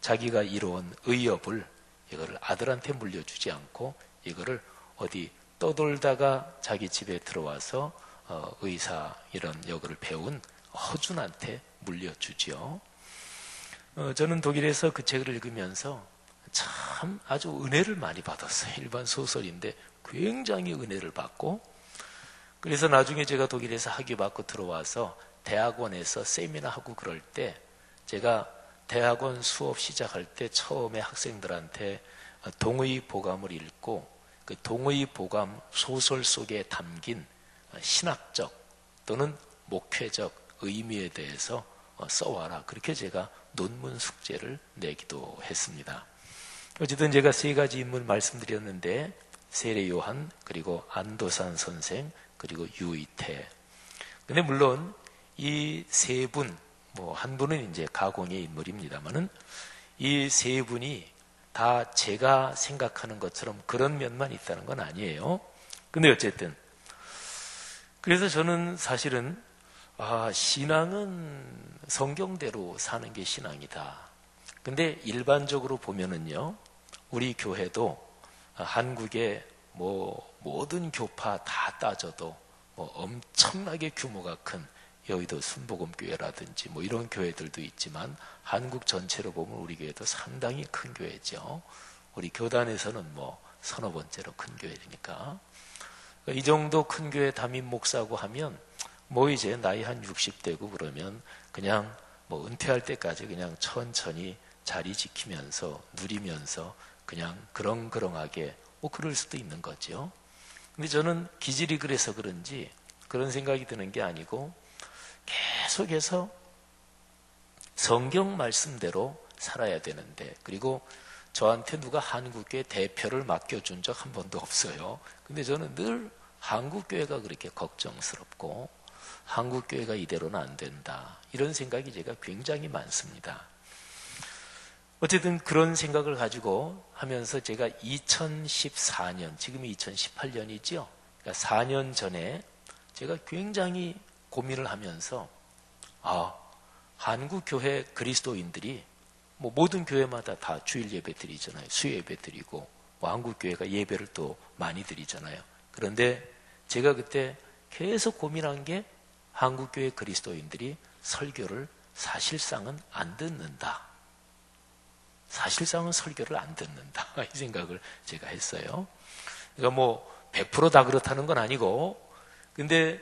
자기가 이뤄온 의업을 이거를 아들한테 물려주지 않고 이거를 어디 떠돌다가 자기 집에 들어와서 의사 이런 역을 배운 허준한테 물려주지요. 저는 독일에서 그 책을 읽으면서 참 아주 은혜를 많이 받았어요. 일반 소설인데 굉장히 은혜를 받고, 그래서 나중에 제가 독일에서 학위 받고 들어와서 대학원에서 세미나 하고 그럴 때, 제가 대학원 수업 시작할 때 처음에 학생들한테 동의 보감을 읽고 그 동의 보감 소설 속에 담긴 신학적 또는 목회적 의미에 대해서 써와라. 그렇게 제가 논문 숙제를 내기도 했습니다. 어쨌든 제가 세 가지 인물 말씀드렸는데, 세례 요한, 그리고 안도산 선생, 그리고 유의태. 근데 물론 이 세 분, 한 분은 이제 가공의 인물입니다만은 이 세 분이 다 제가 생각하는 것처럼 그런 면만 있다는 건 아니에요. 근데 어쨌든 그래서 저는 사실은 신앙은 성경대로 사는 게 신앙이다. 근데 일반적으로 보면은요, 우리 교회도 한국의 모든 교파 다 따져도 엄청나게 규모가 큰 여의도 순복음교회라든지 이런 교회들도 있지만, 한국 전체로 보면 우리 교회도 상당히 큰 교회죠. 우리 교단에서는 서너 번째로 큰 교회니까. 이 정도 큰 교회 담임 목사고 하면 이제 나이 한 60대고 그러면 그냥 은퇴할 때까지 그냥 천천히 자리 지키면서 누리면서 그냥 그렁그렁하게 그럴 수도 있는 거죠. 근데 저는 기질이 그래서 그런지 그런 생각이 드는 게 아니고, 계속해서 성경 말씀대로 살아야 되는데, 그리고 저한테 누가 한국교회 대표를 맡겨준 적 한 번도 없어요. 근데 저는 늘 한국교회가 그렇게 걱정스럽고 한국교회가 이대로는 안 된다, 이런 생각이 제가 굉장히 많습니다. 어쨌든 그런 생각을 가지고 하면서 제가 2014년, 지금이 2018년이죠. 그러니까 4년 전에 제가 굉장히 고민을 하면서 한국 교회 그리스도인들이 뭐 모든 교회마다 다 주일 예배 드리잖아요. 수요 예배 드리고 뭐 한국 교회가 예배를 또 많이 드리잖아요. 그런데 제가 그때 계속 고민한 게 한국 교회 그리스도인들이 설교를 사실상은 안 듣는다. 사실상은 설교를 안 듣는다. 이 생각을 제가 했어요. 그러니까 뭐 100% 다 그렇다는 건 아니고, 근데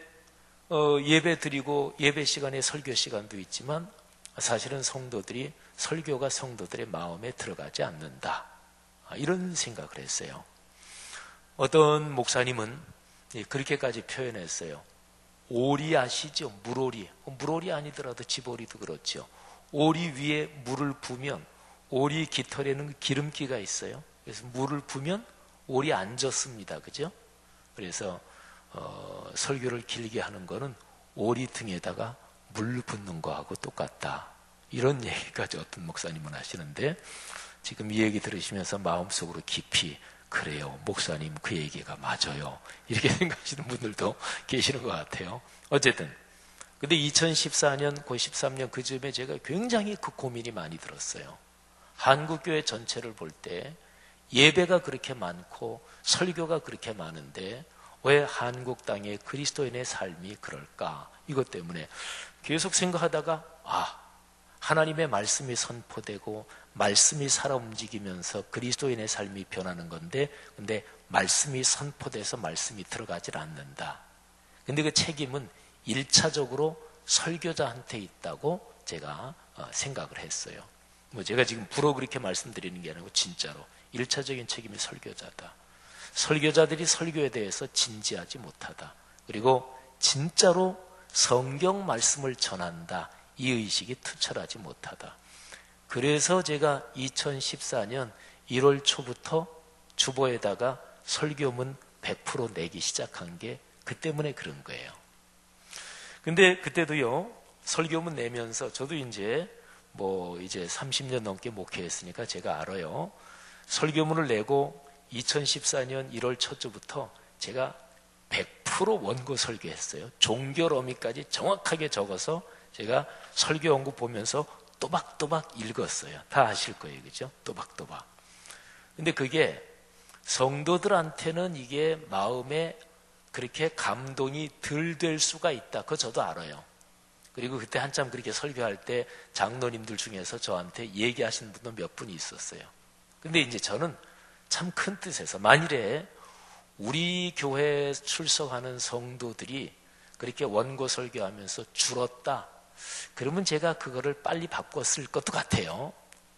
예배 드리고 예배 시간에 설교 시간도 있지만 사실은 성도들이 설교가 성도들의 마음에 들어가지 않는다. 이런 생각을 했어요. 어떤 목사님은 그렇게까지 표현했어요. 오리 아시죠? 물오리. 물오리 아니더라도 집오리도 그렇죠. 오리 위에 물을 부으면 오리 깃털에는 기름기가 있어요. 그래서 물을 부으면 오리 안 젖습니다. 그죠? 그래서 설교를 길게 하는 거는 오리 등에다가 물 붓는 거하고 똑같다. 이런 얘기까지 어떤 목사님은 하시는데, 지금 이 얘기 들으시면서 마음속으로 깊이 그래요, 목사님 그 얘기가 맞아요, 이렇게 생각하시는 분들도 계시는 것 같아요. 어쨌든 근데 2014년, 13년 그쯤에 제가 굉장히 그 고민이 많이 들었어요. 한국교회 전체를 볼 때 예배가 그렇게 많고 설교가 그렇게 많은데 왜 한국 땅의 그리스도인의 삶이 그럴까? 이것 때문에 계속 생각하다가 하나님의 말씀이 선포되고 말씀이 살아 움직이면서 그리스도인의 삶이 변하는 건데, 근데 말씀이 선포돼서 말씀이 들어가질 않는다. 근데 그 책임은 1차적으로 설교자한테 있다고 제가 생각을 했어요. 뭐 제가 지금 불어 그렇게 말씀드리는 게 아니고 진짜로 1차적인 책임이 설교자다. 설교자들이 설교에 대해서 진지하지 못하다. 그리고 진짜로 성경 말씀을 전한다. 이 의식이 투철하지 못하다. 그래서 제가 2014년 1월 초부터 주보에다가 설교문 100% 내기 시작한 게 그 때문에 그런 거예요. 근데 그때도요, 설교문 내면서 저도 이제 30년 넘게 목회했으니까 제가 알아요. 설교문을 내고 2014년 1월 첫 주부터 제가 100% 원고 설교했어요. 종결 어미까지 정확하게 적어서 제가 설교 원고 보면서 또박또박 읽었어요. 다 아실 거예요. 그죠? 또박또박. 근데 그게 성도들한테는 이게 마음에 그렇게 감동이 덜 될 수가 있다. 그거 저도 알아요. 그리고 그때 한참 그렇게 설교할 때 장로님들 중에서 저한테 얘기하신 분도 몇 분이 있었어요. 근데 이제 저는 참 큰 뜻에서 만일에 우리 교회에 출석하는 성도들이 그렇게 원고 설교하면서 줄었다. 그러면 제가 그거를 빨리 바꿨을 것도 같아요.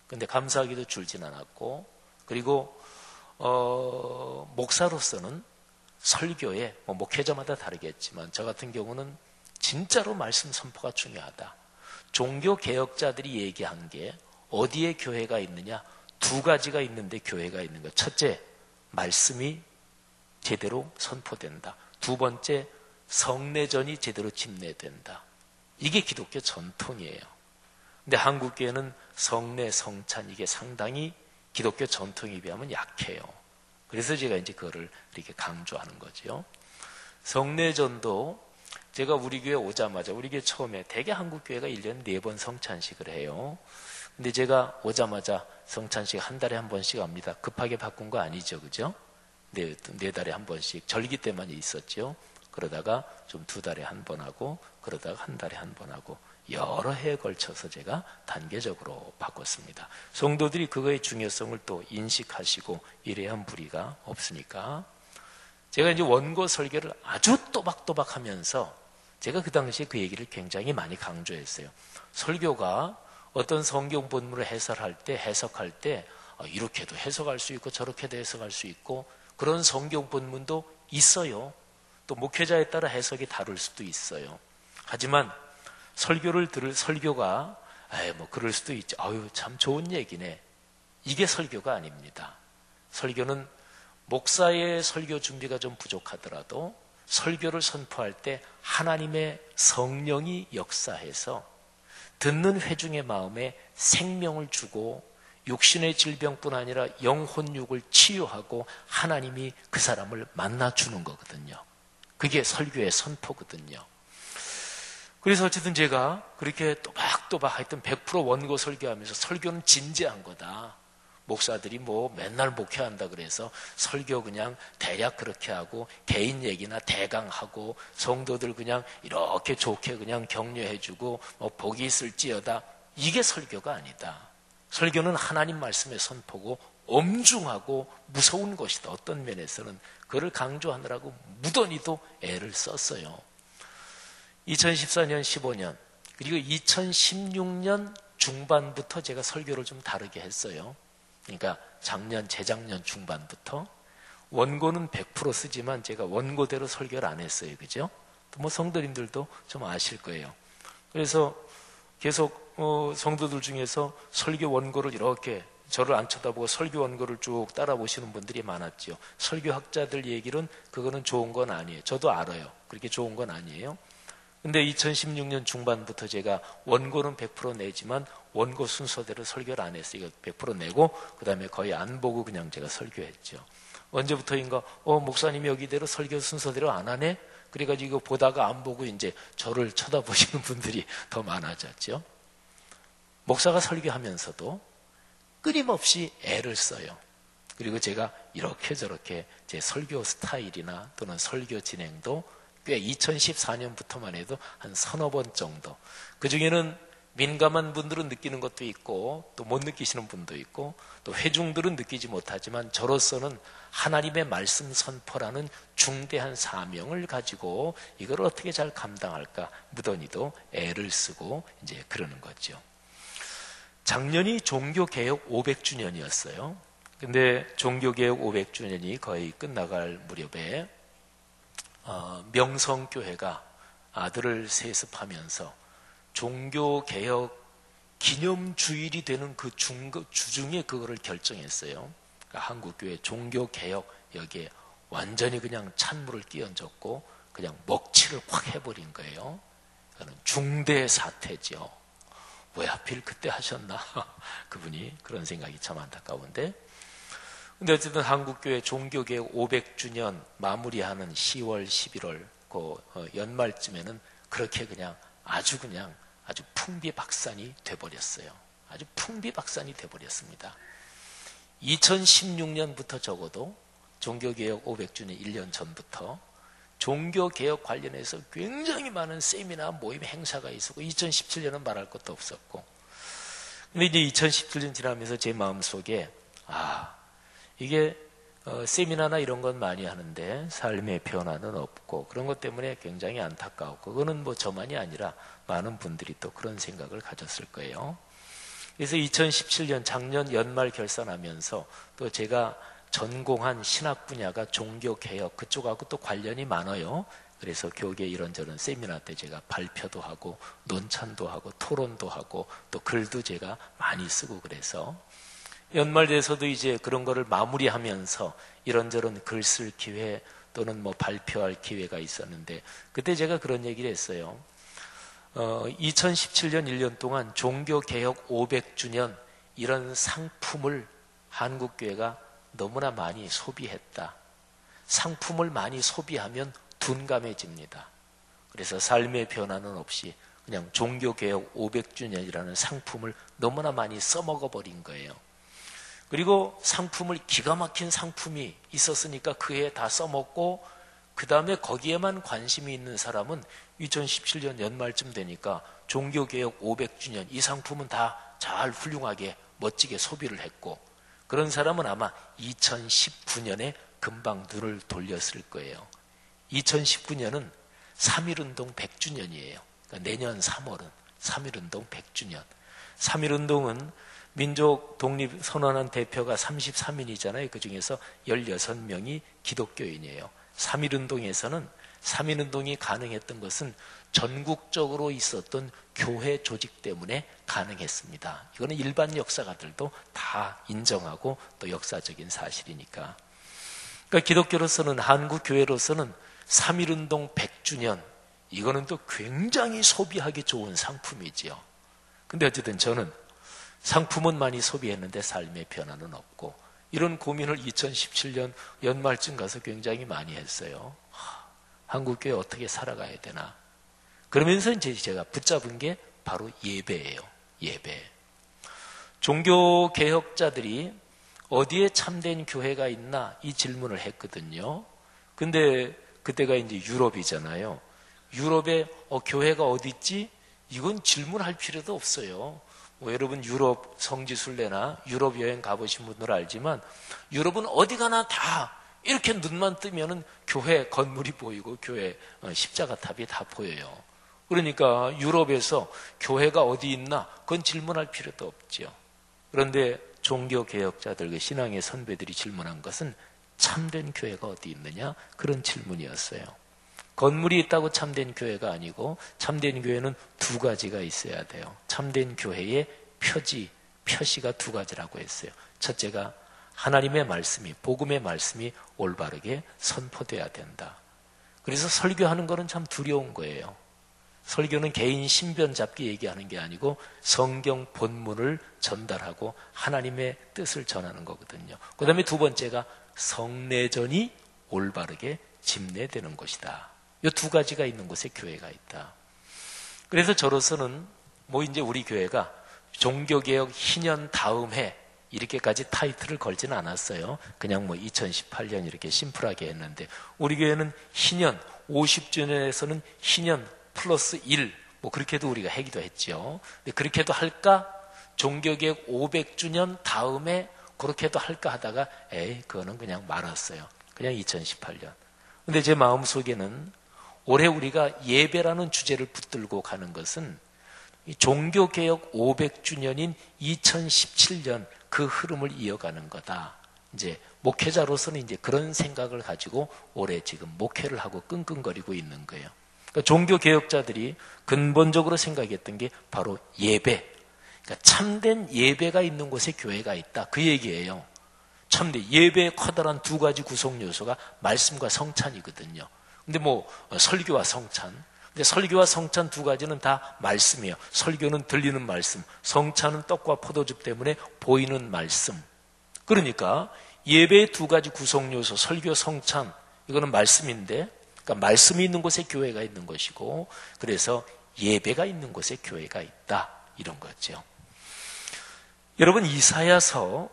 근데 감사하게도 줄진 않았고, 그리고 목사로서는 설교에 목회자마다 다르겠지만 저 같은 경우는 진짜로 말씀 선포가 중요하다. 종교 개혁자들이 얘기한 게 어디에 교회가 있느냐? 두 가지가 있는데 교회가 있는 것. 첫째, 말씀이 제대로 선포된다. 두 번째, 성례전이 제대로 집례된다. 이게 기독교 전통이에요. 근데 한국교회는 성례, 성찬 이게 상당히 기독교 전통에 비하면 약해요. 그래서 제가 이제 그거를 이렇게 강조하는 거죠. 성례전도 제가 우리 교회 오자마자, 우리 교회 처음에 대개 한국교회가 1년에 4번 성찬식을 해요. 근데 제가 오자마자 성찬식 한 달에 한 번씩 합니다. 급하게 바꾼 거 아니죠, 그죠? 네 달에 한 번씩 절기 때만 있었죠. 그러다가 좀 2달에 한 번 하고, 그러다가 한 달에 한 번 하고, 여러 해에 걸쳐서 제가 단계적으로 바꿨습니다. 성도들이 그거의 중요성을 또 인식하시고 이래야 한 무리가 없으니까. 제가 이제 원고 설교를 아주 또박또박 하면서 제가 그 당시에 그 얘기를 굉장히 많이 강조했어요. 설교가 어떤 성경 본문을 해석할 때 이렇게도 해석할 수 있고 저렇게도 해석할 수 있고 그런 성경 본문도 있어요. 또 목회자에 따라 해석이 다를 수도 있어요. 하지만 설교를 들을 설교가 그럴 수도 있죠. 참 좋은 얘기네. 이게 설교가 아닙니다. 설교는 목사의 설교 준비가 좀 부족하더라도 설교를 선포할 때 하나님의 성령이 역사해서 듣는 회중의 마음에 생명을 주고 육신의 질병뿐 아니라 영혼육을 치유하고 하나님이 그 사람을 만나주는 거거든요. 그게 설교의 선포거든요. 그래서 어쨌든 제가 그렇게 또박또박 하여튼 100% 원고 설교하면서 설교는 진지한 거다. 목사들이 뭐 맨날 목회한다 그래서 설교 그냥 대략 그렇게 하고 개인 얘기나 대강 하고 성도들 그냥 이렇게 좋게 그냥 격려해주고 뭐 복이 있을지어다. 이게 설교가 아니다. 설교는 하나님 말씀의 선포고 엄중하고 무서운 것이다. 어떤 면에서는 그를 강조하느라고 무던히도 애를 썼어요. 2014년, 15년 그리고 2016년 중반부터 제가 설교를 좀 다르게 했어요. 그러니까 재작년 중반부터 원고는 100% 쓰지만 제가 원고대로 설교를 안 했어요. 그죠? 또 뭐 성도님들도 좀 아실 거예요. 그래서 계속 성도들 중에서 설교 원고를 이렇게 저를 안 쳐다보고 설교 원고를 쭉 따라보시는 분들이 많았죠. 설교학자들 얘기는 그거는 좋은 건 아니에요. 저도 알아요. 그렇게 좋은 건 아니에요. 근데 2016년 중반부터 제가 원고는 100% 내지만 원고 순서대로 설교를 안 했어요. 이거 100% 내고 그 다음에 거의 안 보고 그냥 제가 설교했죠. 언제부터인가 목사님이 여기대로 설교 순서대로 안 하네? 그래가지고 이거 보다가 안 보고 이제 저를 쳐다보시는 분들이 더 많아졌죠. 목사가 설교하면서도 끊임없이 애를 써요. 그리고 제가 이렇게 저렇게 제 설교 스타일이나 또는 설교 진행도 꽤 2014년부터만 해도 한 서너 번 정도. 그 중에는 민감한 분들은 느끼는 것도 있고 또 못 느끼시는 분도 있고 또 회중들은 느끼지 못하지만 저로서는 하나님의 말씀 선포라는 중대한 사명을 가지고 이걸 어떻게 잘 감당할까 무던히도 애를 쓰고 이제 그러는 거죠. 작년이 종교개혁 500주년이었어요. 근데 종교개혁 500주년이 거의 끝나갈 무렵에 명성교회가 아들을 세습하면서 종교개혁 기념주일이 되는 그 주중에 그거를 결정했어요. 그러니까 한국교회 종교개혁 여기에 완전히 그냥 찬물을 끼얹었고 그냥 먹칠을 확 해버린 거예요. 그거는 중대 사태죠. 왜 하필 그때 하셨나? 그분이 그런 생각이 참 안타까운데. 근데 어쨌든 한국교회 종교개혁 500주년 마무리하는 10월, 11월 그 연말쯤에는 그렇게 그냥 아주 풍비박산이 돼버렸어요. 아주 풍비박산이 돼버렸습니다. 2016년부터 적어도 종교개혁 500주년 1년 전부터 종교개혁 관련해서 굉장히 많은 세미나 모임 행사가 있었고 2017년은 말할 것도 없었고 근데 이제 2017년 지나면서 제 마음속에 이게 세미나나 이런 건 많이 하는데 삶의 변화는 없고 그런 것 때문에 굉장히 안타까웠고 그거는 뭐 저만이 아니라 많은 분들이 또 그런 생각을 가졌을 거예요. 그래서 2017년 작년 연말 결산하면서 또 제가 전공한 신학 분야가 종교개혁 그쪽하고 또 관련이 많아요. 그래서 교계 이런저런 세미나 때 제가 발표도 하고 논찬도 하고 토론도 하고 또 글도 제가 많이 쓰고 그래서 연말 돼서도 이제 그런 거를 마무리하면서 이런저런 글 쓸 기회 또는 뭐 발표할 기회가 있었는데 그때 제가 그런 얘기를 했어요. 2017년 1년 동안 종교개혁 500주년 이런 상품을 한국교회가 너무나 많이 소비했다. 상품을 많이 소비하면 둔감해집니다. 그래서 삶의 변화는 없이 그냥 종교개혁 500주년이라는 상품을 너무나 많이 써먹어버린 거예요. 그리고 상품을 기가 막힌 상품이 있었으니까 그 해에 다 써먹고 그 다음에 거기에만 관심이 있는 사람은 2017년 연말쯤 되니까 종교개혁 500주년 이 상품은 다 잘 훌륭하게 멋지게 소비를 했고 그런 사람은 아마 2019년에 금방 눈을 돌렸을 거예요. 2019년은 3.1운동 100주년이에요. 그러니까 내년 3월은 3.1운동 100주년. 3.1운동은 민족 독립 선언한 대표가 33인이잖아요. 그 중에서 16명이 기독교인이에요. 3.1운동에서는 3.1운동이 가능했던 것은 전국적으로 있었던 교회 조직 때문에 가능했습니다. 이거는 일반 역사가들도 다 인정하고 또 역사적인 사실이니까. 그러니까 기독교로서는 한국교회로서는 3.1운동 100주년 이거는 또 굉장히 소비하기 좋은 상품이지요. 근데 어쨌든 저는 상품은 많이 소비했는데 삶의 변화는 없고 이런 고민을 2017년 연말쯤 가서 굉장히 많이 했어요. 한국교회 어떻게 살아가야 되나? 그러면서 이제 제가 붙잡은 게 바로 예배예요. 예배. 종교 개혁자들이 어디에 참된 교회가 있나 이 질문을 했거든요. 근데 그때가 이제 유럽이잖아요. 유럽에 교회가 어디 있지? 이건 질문할 필요도 없어요. 여러분 유럽 성지순례나 유럽 여행 가보신 분들은 알지만 유럽은 어디 가나 다 이렇게 눈만 뜨면은 교회 건물이 보이고 교회 십자가 탑이 다 보여요. 그러니까 유럽에서 교회가 어디 있나 그건 질문할 필요도 없죠. 그런데 종교개혁자들, 그 신앙의 선배들이 질문한 것은 참된 교회가 어디 있느냐? 그런 질문이었어요. 건물이 있다고 참된 교회가 아니고 참된 교회는 두 가지가 있어야 돼요. 참된 교회의 표시가 두 가지라고 했어요. 첫째가 하나님의 말씀이, 복음의 말씀이 올바르게 선포돼야 된다. 그래서 설교하는 거는 참 두려운 거예요. 설교는 개인 신변 잡기 얘기하는 게 아니고 성경 본문을 전달하고 하나님의 뜻을 전하는 거거든요. 그 다음에 두 번째가 성례전이 올바르게 집례되는 것이다. 이 두 가지가 있는 곳에 교회가 있다. 그래서 저로서는 이제 우리 교회가 종교개혁 희년 다음 해 이렇게까지 타이틀을 걸지는 않았어요. 그냥 2018년 이렇게 심플하게 했는데 우리 교회는 희년 50주년에서는 희년 플러스 1 그렇게도 우리가 하기도 했죠. 근데 그렇게도 할까? 종교개혁 500주년 다음에 그렇게도 할까 하다가 그거는 그냥 말았어요. 그냥 2018년. 근데 제 마음속에는 올해 우리가 예배라는 주제를 붙들고 가는 것은 종교개혁 500주년인 2017년 그 흐름을 이어가는 거다. 이제 목회자로서는 이제 그런 생각을 가지고 올해 지금 목회를 하고 끙끙거리고 있는 거예요. 그러니까 종교개혁자들이 근본적으로 생각했던 게 바로 예배. 그러니까 참된 예배가 있는 곳에 교회가 있다. 그 얘기예요. 참된 예배의 커다란 두 가지 구성 요소가 말씀과 성찬이거든요. 근데 설교와 성찬. 근데 설교와 성찬 두 가지는 다 말씀이에요. 설교는 들리는 말씀, 성찬은 떡과 포도즙 때문에 보이는 말씀. 그러니까 예배의 두 가지 구성 요소, 설교, 성찬, 이거는 말씀인데, 그러니까 말씀이 있는 곳에 교회가 있는 것이고, 그래서 예배가 있는 곳에 교회가 있다. 이런 거죠. 여러분, 이사야서가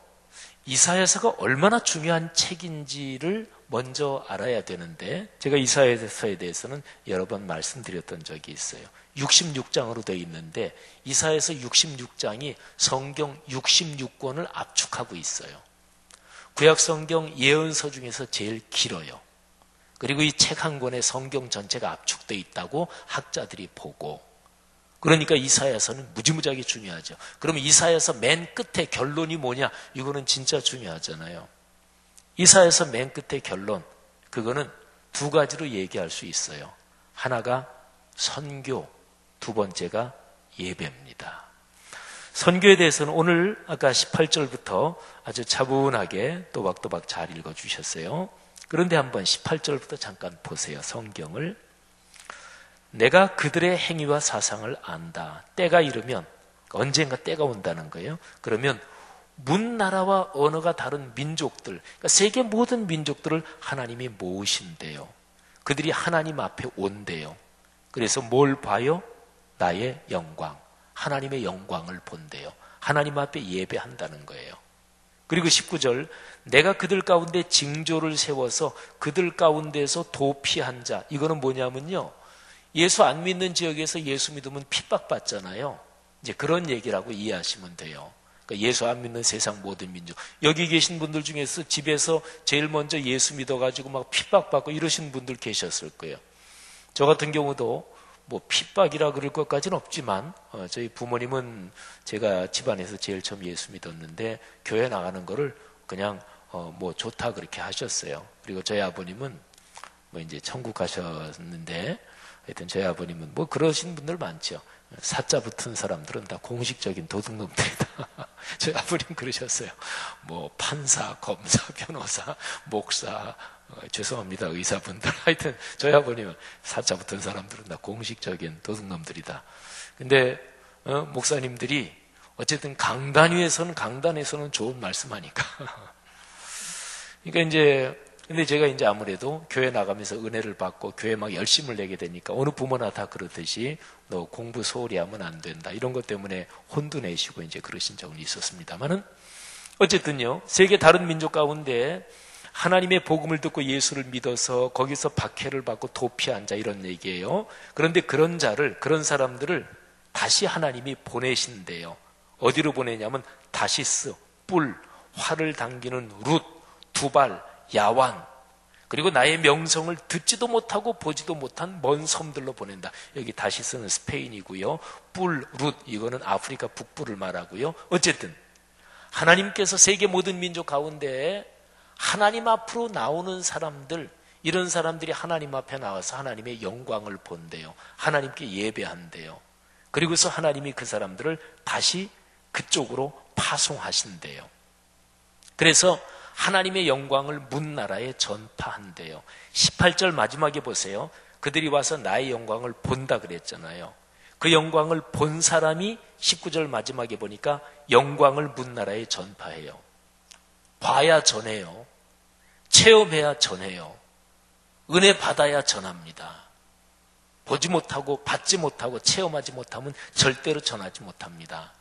얼마나 중요한 책인지를 먼저 알아야 되는데 제가 이사야서에 대해서는 여러 번 말씀드렸던 적이 있어요. 66장으로 되어 있는데 이사야서 66장이 성경 66권을 압축하고 있어요. 구약성경 예언서 중에서 제일 길어요. 그리고 이 책 한 권에 성경 전체가 압축되어 있다고 학자들이 보고, 그러니까 이사야서는 무지무지하게 중요하죠. 그러면 이사야서 맨 끝에 결론이 뭐냐? 이거는 진짜 중요하잖아요. 이사야서 맨 끝에 결론, 그거는 두 가지로 얘기할 수 있어요. 하나가 선교, 두 번째가 예배입니다. 선교에 대해서는 오늘 아까 18절부터 아주 차분하게 또박또박 잘 읽어주셨어요. 그런데 한번 18절부터 잠깐 보세요. 성경을. 내가 그들의 행위와 사상을 안다. 때가 이르면, 언젠가 때가 온다는 거예요. 그러면 문나라와 언어가 다른 민족들, 그러니까 세계 모든 민족들을 하나님이 모으신대요. 그들이 하나님 앞에 온대요. 그래서 뭘 봐요? 나의 영광, 하나님의 영광을 본대요. 하나님 앞에 예배한다는 거예요. 그리고 19절, 내가 그들 가운데 징조를 세워서 그들 가운데서 도피한 자, 이거는 뭐냐면요, 예수 안 믿는 지역에서 예수 믿으면 핍박받잖아요. 이제 그런 얘기라고 이해하시면 돼요. 그러니까 예수 안 믿는 세상 모든 민족, 여기 계신 분들 중에서 집에서 제일 먼저 예수 믿어가지고 막 핍박받고 이러신 분들 계셨을 거예요. 저 같은 경우도 핍박이라 그럴 것까지는 없지만 저희 부모님은 제가 집안에서 제일 처음 예수 믿었는데 교회 나가는 거를 그냥 좋다 그렇게 하셨어요. 그리고 저희 아버님은 이제 천국 가셨는데, 하여튼 저희 아버님은 그러신 분들 많죠. 사자 붙은 사람들은 다 공식적인 도둑놈들이다. 저희 아버님 그러셨어요. 판사, 검사, 변호사, 목사, 죄송합니다, 의사분들. 하여튼 저희 아버님은 사자 붙은 사람들은 다 공식적인 도둑놈들이다. 근데 목사님들이 어쨌든 강단에서는 좋은 말씀하니까. 그러니까 이제 근데 제가 이제 아무래도 교회 나가면서 은혜를 받고 교회 막 열심을 내게 되니까 어느 부모나 다 그렇듯이 너 공부 소홀히 하면 안 된다. 이런 것 때문에 혼도 내시고 이제 그러신 적은 있었습니다만은 어쨌든요, 세계 다른 민족 가운데 하나님의 복음을 듣고 예수를 믿어서 거기서 박해를 받고 도피에 앉아 이런 얘기예요. 그런데 그런 사람들을 다시 하나님이 보내신대요. 어디로 보내냐면 다시스, 뿔, 활을 당기는 룻, 두발, 야완, 그리고 나의 명성을 듣지도 못하고 보지도 못한 먼 섬들로 보낸다. 여기 다시스는 스페인이고요. 뿔, 룻, 이거는 아프리카 북부를 말하고요. 어쨌든 하나님께서 세계 모든 민족 가운데 하나님 앞으로 나오는 사람들, 이런 사람들이 하나님 앞에 나와서 하나님의 영광을 본대요. 하나님께 예배한대요. 그리고서 하나님이 그 사람들을 다시 그쪽으로 파송하신대요. 그래서 하나님의 영광을 문 나라에 전파한대요. 18절 마지막에 보세요. 그들이 와서 나의 영광을 본다 그랬잖아요. 그 영광을 본 사람이 19절 마지막에 보니까 영광을 문 나라에 전파해요. 봐야 전해요. 체험해야 전해요. 은혜 받아야 전합니다. 보지 못하고 받지 못하고 체험하지 못하면 절대로 전하지 못합니다.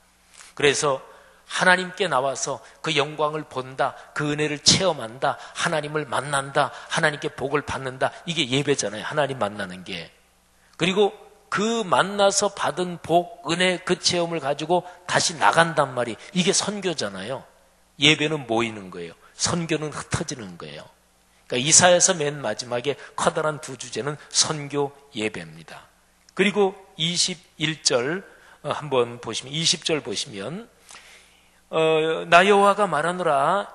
그래서 하나님께 나와서 그 영광을 본다, 그 은혜를 체험한다, 하나님을 만난다, 하나님께 복을 받는다, 이게 예배잖아요. 하나님 만나는 게. 그리고 그 만나서 받은 복, 은혜, 그 체험을 가지고 다시 나간단 말이, 이게 선교잖아요. 예배는 모이는 거예요. 선교는 흩어지는 거예요. 그러니까 이사야서 맨 마지막에 커다란 두 주제는 선교 예배입니다. 그리고 21절 한번 보시면, 20절 보시면 나 여호와가 말하노라,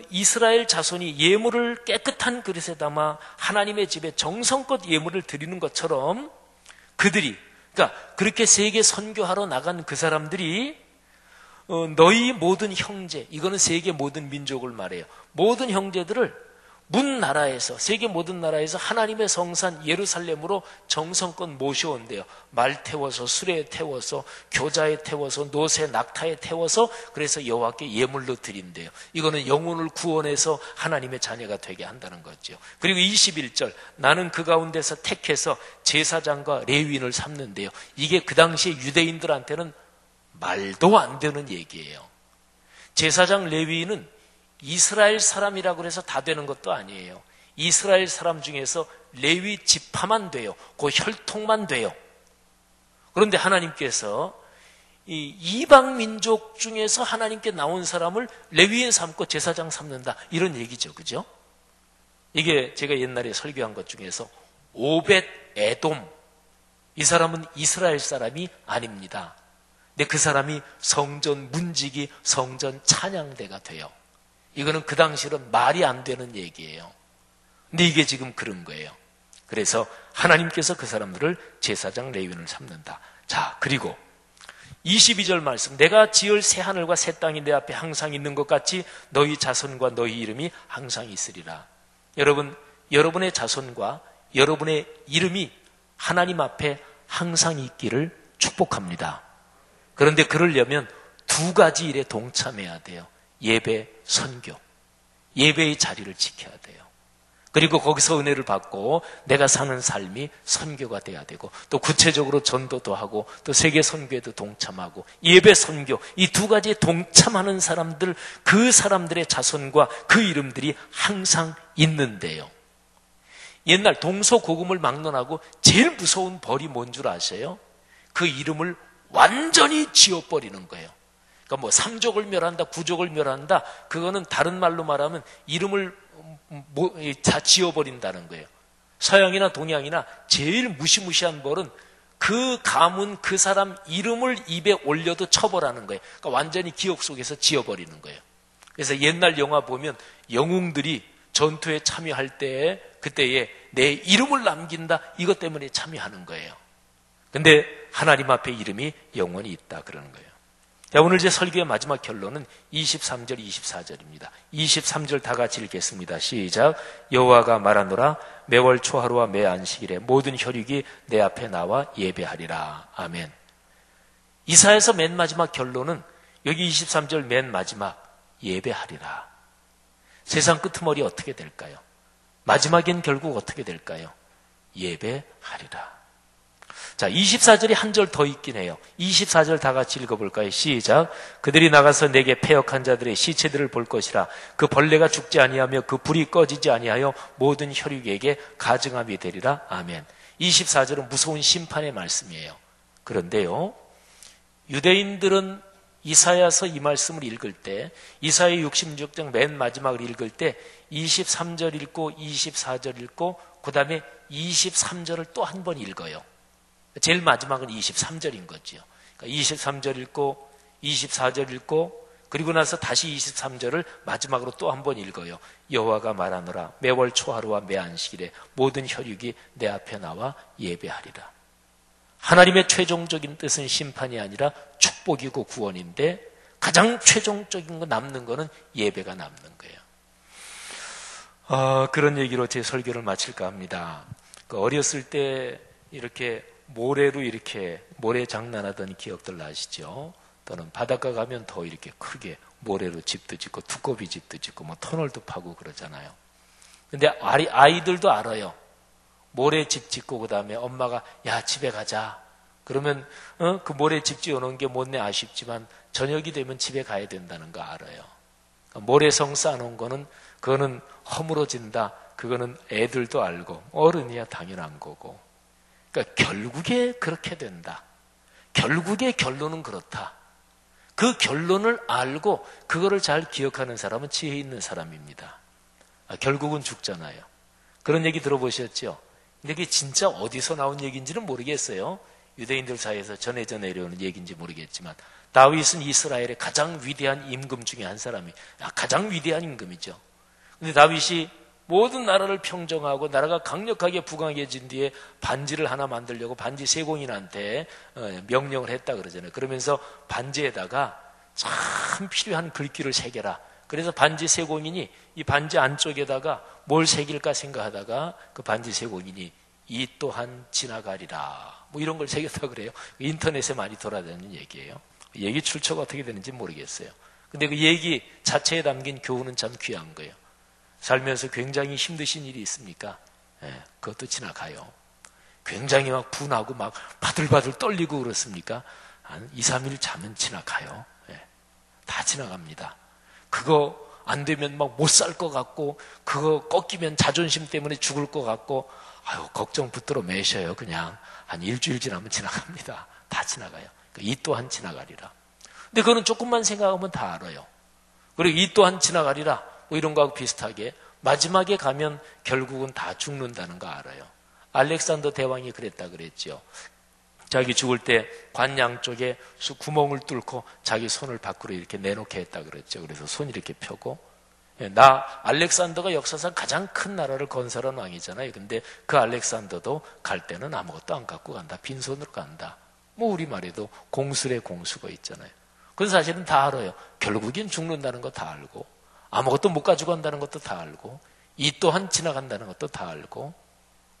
이스라엘 자손이 예물을 깨끗한 그릇에 담아 하나님의 집에 정성껏 예물을 드리는 것처럼 그들이, 그러니까 그렇게 세계 선교하러 나간 그 사람들이 너희 모든 형제, 이거는 세계 모든 민족을 말해요. 모든 형제들을 문 나라에서, 세계 모든 나라에서 하나님의 성산 예루살렘으로 정성껏 모셔온대요. 말 태워서, 수레에 태워서, 교자에 태워서, 노새, 낙타에 태워서, 그래서 여호와께 예물로 드린대요. 이거는 영혼을 구원해서 하나님의 자녀가 되게 한다는 거죠. 그리고 21절, 나는 그 가운데서 택해서 제사장과 레위인을 삼는데요. 이게 그 당시에 유대인들한테는 말도 안 되는 얘기예요. 제사장 레위인은 이스라엘 사람이라고 해서 다 되는 것도 아니에요. 이스라엘 사람 중에서 레위 지파만 돼요. 그 혈통만 돼요. 그런데 하나님께서 이 이방 민족 중에서 하나님께 나온 사람을 레위인 삼고 제사장 삼는다, 이런 얘기죠. 그죠? 이게 제가 옛날에 설교한 것 중에서 오벳 에돔, 이 사람은 이스라엘 사람이 아닙니다. 근데 그 사람이 성전 문지기, 성전 찬양대가 돼요. 이거는 그 당시로는 말이 안 되는 얘기예요. 근데 이게 지금 그런 거예요. 그래서 하나님께서 그 사람들을 제사장 레위인을 삼는다. 자, 그리고 22절 말씀, 내가 지을 새 하늘과 새 땅이 내 앞에 항상 있는 것 같이 너희 자손과 너희 이름이 항상 있으리라. 여러분, 여러분의 자손과 여러분의 이름이 하나님 앞에 항상 있기를 축복합니다. 그런데 그러려면 두 가지 일에 동참해야 돼요. 예배, 선교. 예배의 자리를 지켜야 돼요. 그리고 거기서 은혜를 받고 내가 사는 삶이 선교가 돼야 되고, 또 구체적으로 전도도 하고, 또 세계 선교에도 동참하고, 예배, 선교, 이 두 가지에 동참하는 사람들, 그 사람들의 자손과 그 이름들이 항상 있는데요. 옛날 동서고금을 막론하고 제일 무서운 벌이 뭔 줄 아세요? 그 이름을 완전히 지워버리는 거예요. 그러니까 뭐 상족을 멸한다, 부족을 멸한다, 그거는 다른 말로 말하면 이름을 다 지워버린다는 거예요. 서양이나 동양이나 제일 무시무시한 벌은 그 가문, 그 사람 이름을 입에 올려도 처벌하는 거예요. 그러니까 완전히 기억 속에서 지워버리는 거예요. 그래서 옛날 영화 보면 영웅들이 전투에 참여할 때, 그때에 내 이름을 남긴다, 이것 때문에 참여하는 거예요. 근데 하나님 앞에 이름이 영원히 있다, 그러는 거예요. 자, 오늘 제 설교의 마지막 결론은 23절, 24절입니다. 23절 다 같이 읽겠습니다. 시작. 여호와가 말하노라, 매월 초하루와 매 안식일에 모든 혈육이 내 앞에 나와 예배하리라. 아멘. 이사야서 맨 마지막 결론은 여기 23절 맨 마지막, 예배하리라. 세상 끄트머리 어떻게 될까요? 마지막엔 결국 어떻게 될까요? 예배하리라. 자, 24절이 한 절 더 있긴 해요. 24절 다 같이 읽어볼까요? 시작. 그들이 나가서 내게 패역한 자들의 시체들을 볼 것이라. 그 벌레가 죽지 아니하며 그 불이 꺼지지 아니하여 모든 혈육에게 가증함이 되리라. 아멘. 24절은 무서운 심판의 말씀이에요. 그런데요, 유대인들은 이사야서 이 말씀을 읽을 때, 이사야 66장 맨 마지막을 읽을 때 23절 읽고 24절 읽고 그 다음에 23절을 또 한 번 읽어요. 제일 마지막은 23절인 거죠. 그러니까 23절 읽고 24절 읽고 그리고 나서 다시 23절을 마지막으로 또 한 번 읽어요. 여호와가 말하노라. 매월 초하루와 매 안식일에 모든 혈육이 내 앞에 나와 예배하리라. 하나님의 최종적인 뜻은 심판이 아니라 축복이고 구원인데 가장 최종적인 거 남는 거는 예배가 남는 거예요. 그런 얘기로 제 설교를 마칠까 합니다. 어렸을 때 이렇게 모래로 이렇게 모래 장난하던 기억들 나시죠? 또는 바닷가 가면 더 이렇게 크게 모래로 집도 짓고 두꺼비 집도 짓고 뭐 터널도 파고 그러잖아요. 근데 아이들도 알아요. 모래 집 짓고 그 다음에 엄마가 야 집에 가자. 그러면 그 모래 집 지어놓은 게 못내 아쉽지만 저녁이 되면 집에 가야 된다는 거 알아요. 모래성 쌓아놓은 거는 그거는 허물어진다. 그거는 애들도 알고 어른이야 당연한 거고. 그러니까 결국에 그렇게 된다. 결국의 결론은 그렇다. 그 결론을 알고 그거를 잘 기억하는 사람은 지혜 있는 사람입니다. 결국은 죽잖아요. 그런 얘기 들어보셨죠? 근데 그게 진짜 어디서 나온 얘기인지는 모르겠어요. 유대인들 사이에서 전해져 내려오는 얘기인지 모르겠지만 다윗은 이스라엘의 가장 위대한 임금 중에 한 사람이 가장 위대한 임금이죠. 근데 다윗이 모든 나라를 평정하고 나라가 강력하게 부강해진 뒤에 반지를 하나 만들려고 반지 세공인한테 명령을 했다 그러잖아요. 그러면서 반지에다가 참 필요한 글귀를 새겨라. 그래서 반지 세공인이 이 반지 안쪽에다가 뭘 새길까 생각하다가 그 반지 세공인이 이 또한 지나가리라. 뭐 이런 걸 새겼다 그래요. 인터넷에 많이 돌아다니는 얘기예요. 얘기 출처가 어떻게 되는지 모르겠어요. 근데 그 얘기 자체에 담긴 교훈은 참 귀한 거예요. 살면서 굉장히 힘드신 일이 있습니까? 그것도 지나가요. 굉장히 막 분하고 막 바들바들 떨리고 그렇습니까? 한 2, 3일 자면 지나가요. 다 지나갑니다. 그거 안 되면 막 못 살 것 같고 그거 꺾이면 자존심 때문에 죽을 것 같고 아유 걱정 붙들어 매셔요. 그냥 한 일주일 지나면 지나갑니다. 다 지나가요. 이 또한 지나가리라. 근데 그거는 조금만 생각하면 다 알아요. 그리고 이 또한 지나가리라 뭐 이런 거하고 비슷하게 마지막에 가면 결국은 다 죽는다는 거 알아요. 알렉산더 대왕이 그랬다 그랬죠. 자기 죽을 때 관 양쪽에 구멍을 뚫고 자기 손을 밖으로 이렇게 내놓게 했다 그랬죠. 그래서 손 이렇게 펴고 나 알렉산더가 역사상 가장 큰 나라를 건설한 왕이잖아요. 근데 그 알렉산더도 갈 때는 아무것도 안 갖고 간다. 빈손으로 간다. 뭐 우리말에도 공술의 공수가 있잖아요. 그래서 사실은 다 알아요. 결국엔 죽는다는 거 다 알고 아무것도 못 가지고 간다는 것도 다 알고 이 또한 지나간다는 것도 다 알고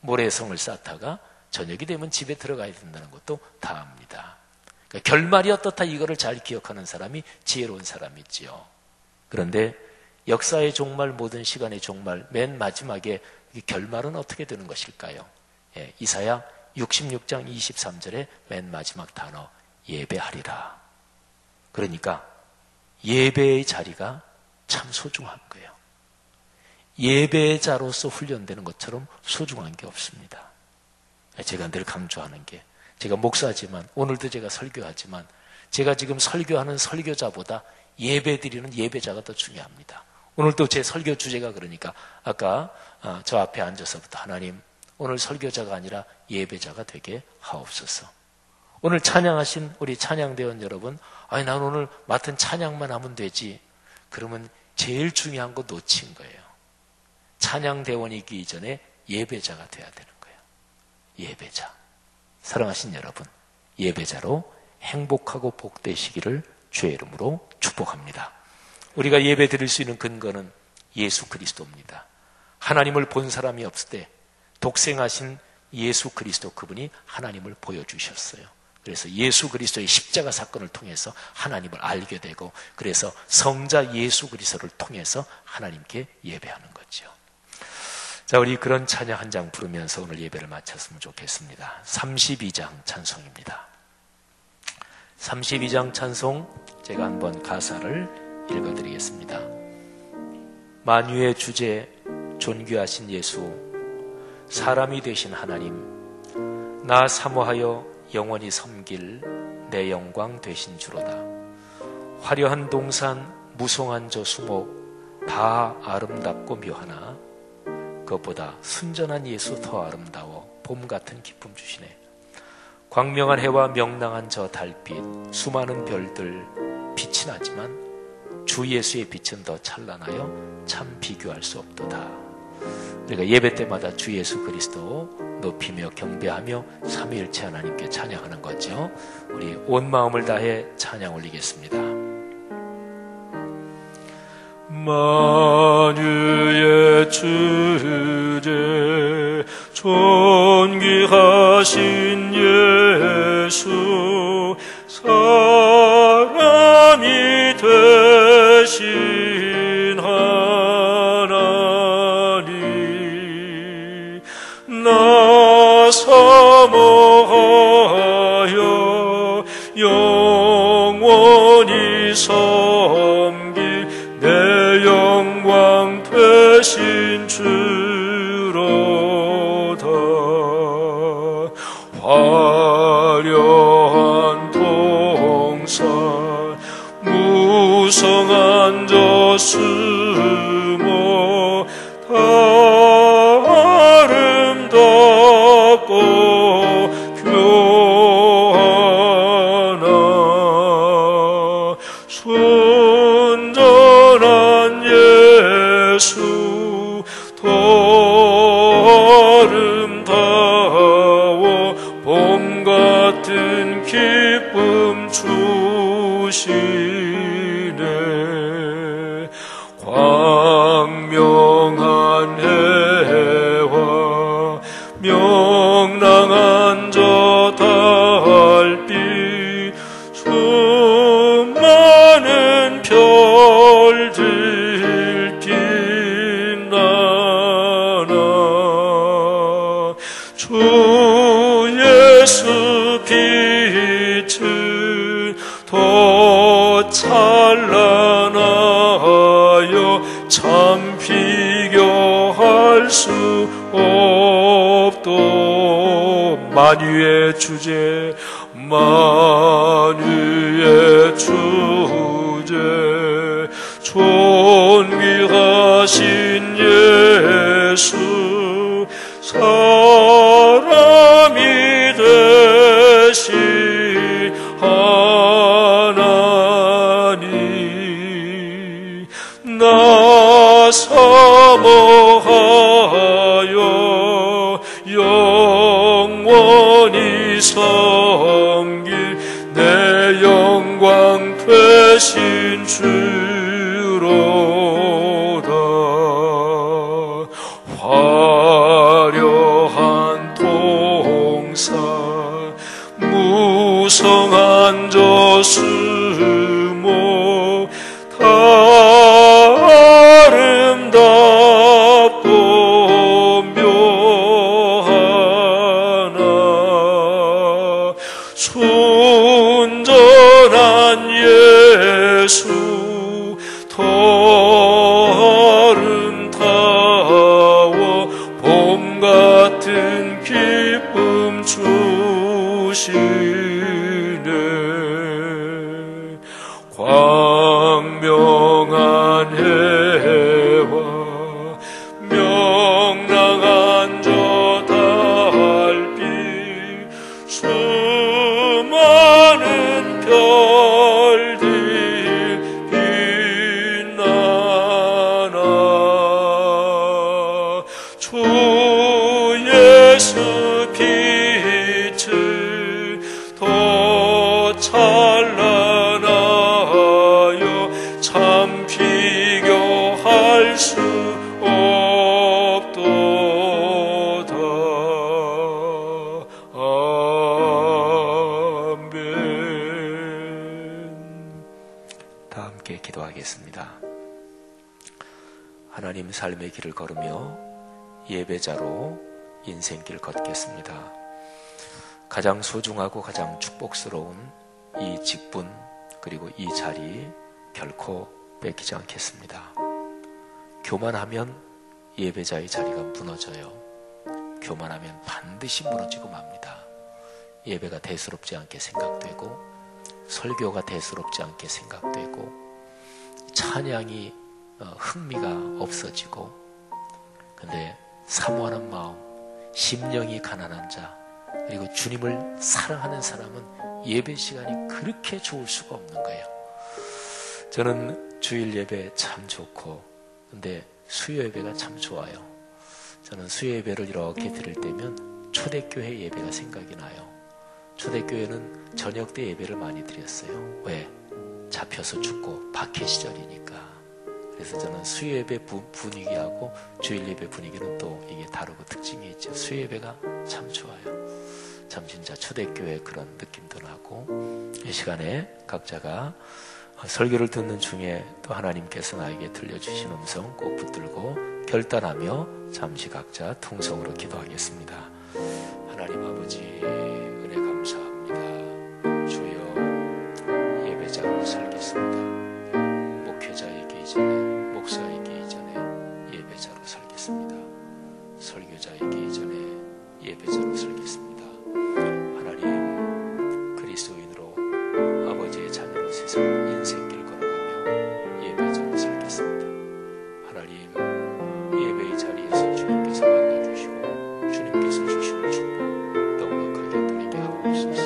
모래성을 쌓다가 저녁이 되면 집에 들어가야 된다는 것도 다 압니다. 그러니까 결말이 어떻다 이거를 잘 기억하는 사람이 지혜로운 사람이지요. 그런데 역사의 종말 모든 시간의 종말 맨 마지막에 결말은 어떻게 되는 것일까요? 이사야 66장 23절의 맨 마지막 단어 예배하리라. 그러니까 예배의 자리가 참 소중한 거예요. 예배자로서 훈련되는 것처럼 소중한 게 없습니다. 제가 늘 강조하는 게 제가 목사지만 오늘도 제가 설교하지만 제가 지금 설교하는 설교자보다 예배드리는 예배자가 더 중요합니다. 오늘도 제 설교 주제가 그러니까 아까 저 앞에 앉아서부터 하나님 오늘 설교자가 아니라 예배자가 되게 하옵소서. 오늘 찬양하신 우리 찬양대원 여러분 아니 난 오늘 맡은 찬양만 하면 되지. 그러면 제일 중요한 거 놓친 거예요. 찬양대원이기 이전에 예배자가 돼야 되는 거예요. 예배자. 사랑하신 여러분, 예배자로 행복하고 복되시기를 주의 이름으로 축복합니다. 우리가 예배 드릴 수 있는 근거는 예수 그리스도입니다. 하나님을 본 사람이 없을 때 독생하신 예수 그리스도 그분이 하나님을 보여주셨어요. 그래서 예수 그리스도의 십자가 사건을 통해서 하나님을 알게 되고, 그래서 성자 예수 그리스도를 통해서 하나님께 예배하는 거죠. 자, 우리 그런 찬양 한 장 부르면서 오늘 예배를 마쳤으면 좋겠습니다. 32장 찬송입니다. 32장 찬송 제가 한번 가사를 읽어드리겠습니다. 만유의 주제 존귀하신 예수, 사람이 되신 하나님, 나 사모하여 영원히 섬길 내 영광 되신 주로다. 화려한 동산, 무성한 저 수목 다 아름답고 묘하나 그것보다 순전한 예수 더 아름다워 봄 같은 기쁨 주시네. 광명한 해와 명랑한 저 달빛, 수많은 별들 빛이 나지만 주 예수의 빛은 더 찬란하여 참 비교할 수 없도다. 우리가 예배 때마다 주 예수 그리스도 높이며 경배하며 삼위일체 하나님께 찬양하는 거죠. 우리 온 마음을 다해 찬양 올리겠습니다. 만유의 주제 존귀하신 예수, 사람이 되신 하나님, 나 사모하여 영원히 섬길 내 영광 되신 주로다. 화려한 동산, 무성한 저 수목 다 아름답고 교하나 순전한 예수 더 아름다워 봄 같은 기쁨 주시네. 광명한 해와 명랑한 저 달빛, 수많은 별들 빛나나 주 예수 빛은 더 찬란하여 참 비교할 수 없도. 만유의 주제, 만유의 주제 존귀하신 예수, 사람이 되신 하나님, 나 사모하여 영원히 섬길 내 영광 되신 주로다. 화려한 동산, 무성한 저 수목 다 아름답고 묘하나 순전한 예수 더 아름다워 봄 같은 기쁨 주시네. 광명한 해와 명랑한 저 달빛, 수많은 별들 빛나나 주 예수 빛은 더 찬란하여 참 비교할 수 없도다. 아멘. 하나님 삶의 길을 걸으며 예배자로 인생길 걷겠습니다. 가장 소중하고 가장 축복스러운 이 직분 그리고 이 자리 결코 뺏기지 않겠습니다. 교만하면 예배자의 자리가 무너져요. 교만하면 반드시 무너지고 맙니다. 예배가 대수롭지 않게 생각되고 설교가 대수롭지 않게 생각되고 찬양이 흥미가 없어지고 근데 사모하는 마음, 심령이 가난한 자 그리고 주님을 사랑하는 사람은 예배 시간이 그렇게 좋을 수가 없는 거예요. 저는 주일 예배 참 좋고 근데 수요 예배가 참 좋아요. 저는 수요 예배를 이렇게 드릴 때면 초대교회 예배가 생각이 나요. 초대교회는 저녁 때 예배를 많이 드렸어요. 왜? 잡혀서 죽고 박해 시절이니까. 그래서 저는 수요 예배 분위기하고 주일 예배 분위기는 또 이게 다르고 특징이 있죠. 수요 예배가 참 좋아요. 참 진짜 초대교회 그런 느낌도 나고 이 시간에 각자가 설교를 듣는 중에 또 하나님께서 나에게 들려주신 음성 꼭 붙들고 결단하며 잠시 각자 통성으로 기도하겠습니다. 하나님 아버지 은혜 감사합니다. 주여 예배자로 살겠습니다. 목회자이기 이전에 목사이기 이전에 예배자로 살겠습니다. 설교자이기 이전에 예배자로 살겠습니다. 하나님 그리스도인으로 아버지의 자녀로 세상 인생길 걸어가며 예배자로 살겠습니다. 하나님 예배의 자리에서 주님께서 만나주시고 주님께서 주시는 축복 넉넉하게 누리게 하옵소서.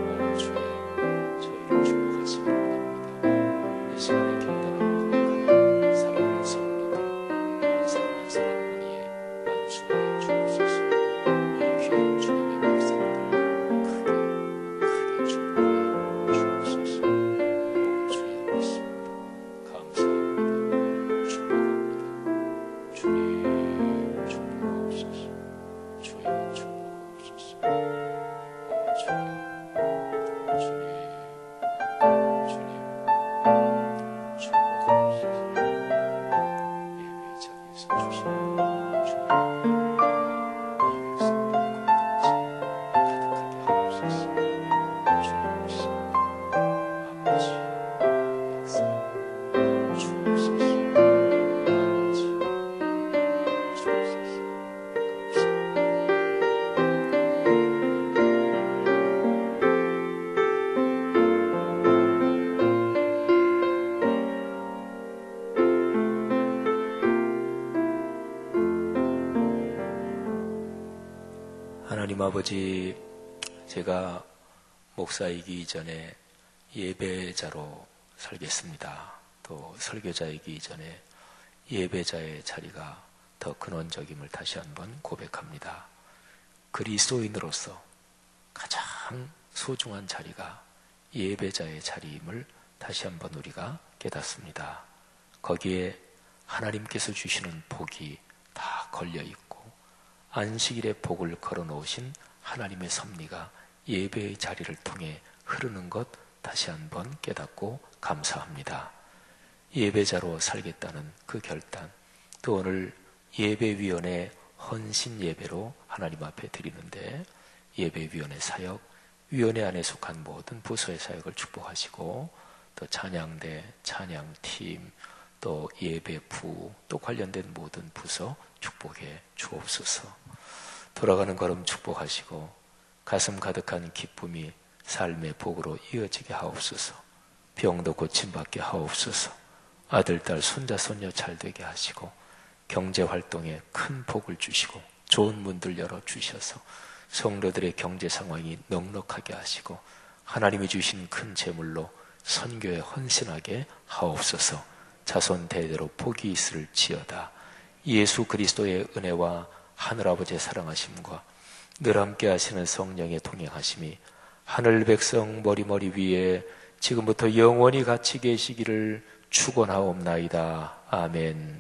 오 주여 저희를 축복하시기 원합니다. 이 시간에 결단하고 고백하여 사랑하는 성도들 한 사람 한 사람 머리에 만수하여 주옵소서. 이 귀한 주님의 백성들 크게 축복하여 주옵소서. 오 주여 믿습니다. 감사합니다. 축복합니다. 주님 축복하옵소서. 주여 축복하옵소서. 오 주님 축복하옵소서. 예배 자리에서 주시는 주님 이 백성들의 공동체 가득하게 하옵소서. 주님 믿습니다. 아버지 역사 주옵소서. 아버지 주옵소서. 하나님 아버지, 제가 목사이기 이전에 예배자로 살겠습니다. 또 설교자이기 이전에 예배자의 자리가 더 근원적임을 다시 한번 고백합니다. 그리스도인으로서 가장 소중한 자리가 예배자의 자리임을 다시 한번 우리가 깨닫습니다. 거기에 하나님께서 주시는 복이 다 걸려있고 안식일의 복을 걸어놓으신 하나님의 섭리가 예배의 자리를 통해 흐르는 것 다시 한번 깨닫고 감사합니다. 예배자로 살겠다는 그 결단, 또 오늘 예배위원회 헌신 예배로 하나님 앞에 드리는데 예배위원회 사역, 위원회 안에 속한 모든 부서의 사역을 축복하시고 또 찬양대, 찬양팀, 또 예배부, 또 관련된 모든 부서 축복해 주옵소서. 돌아가는 걸음 축복하시고 가슴 가득한 기쁨이 삶의 복으로 이어지게 하옵소서. 병도 고침받게 하옵소서. 아들, 딸, 손자, 손녀 잘되게 하시고 경제활동에 큰 복을 주시고 좋은 문들 열어주셔서 성도들의 경제 상황이 넉넉하게 하시고 하나님이 주신 큰 재물로 선교에 헌신하게 하옵소서. 자손 대대로 복이 있을지어다. 예수 그리스도의 은혜와 하늘아버지의 사랑하심과 늘 함께 하시는 성령의 동행하심이 하늘 백성 머리머리 위에 지금부터 영원히 같이 계시기를 축원하옵나이다. 아멘.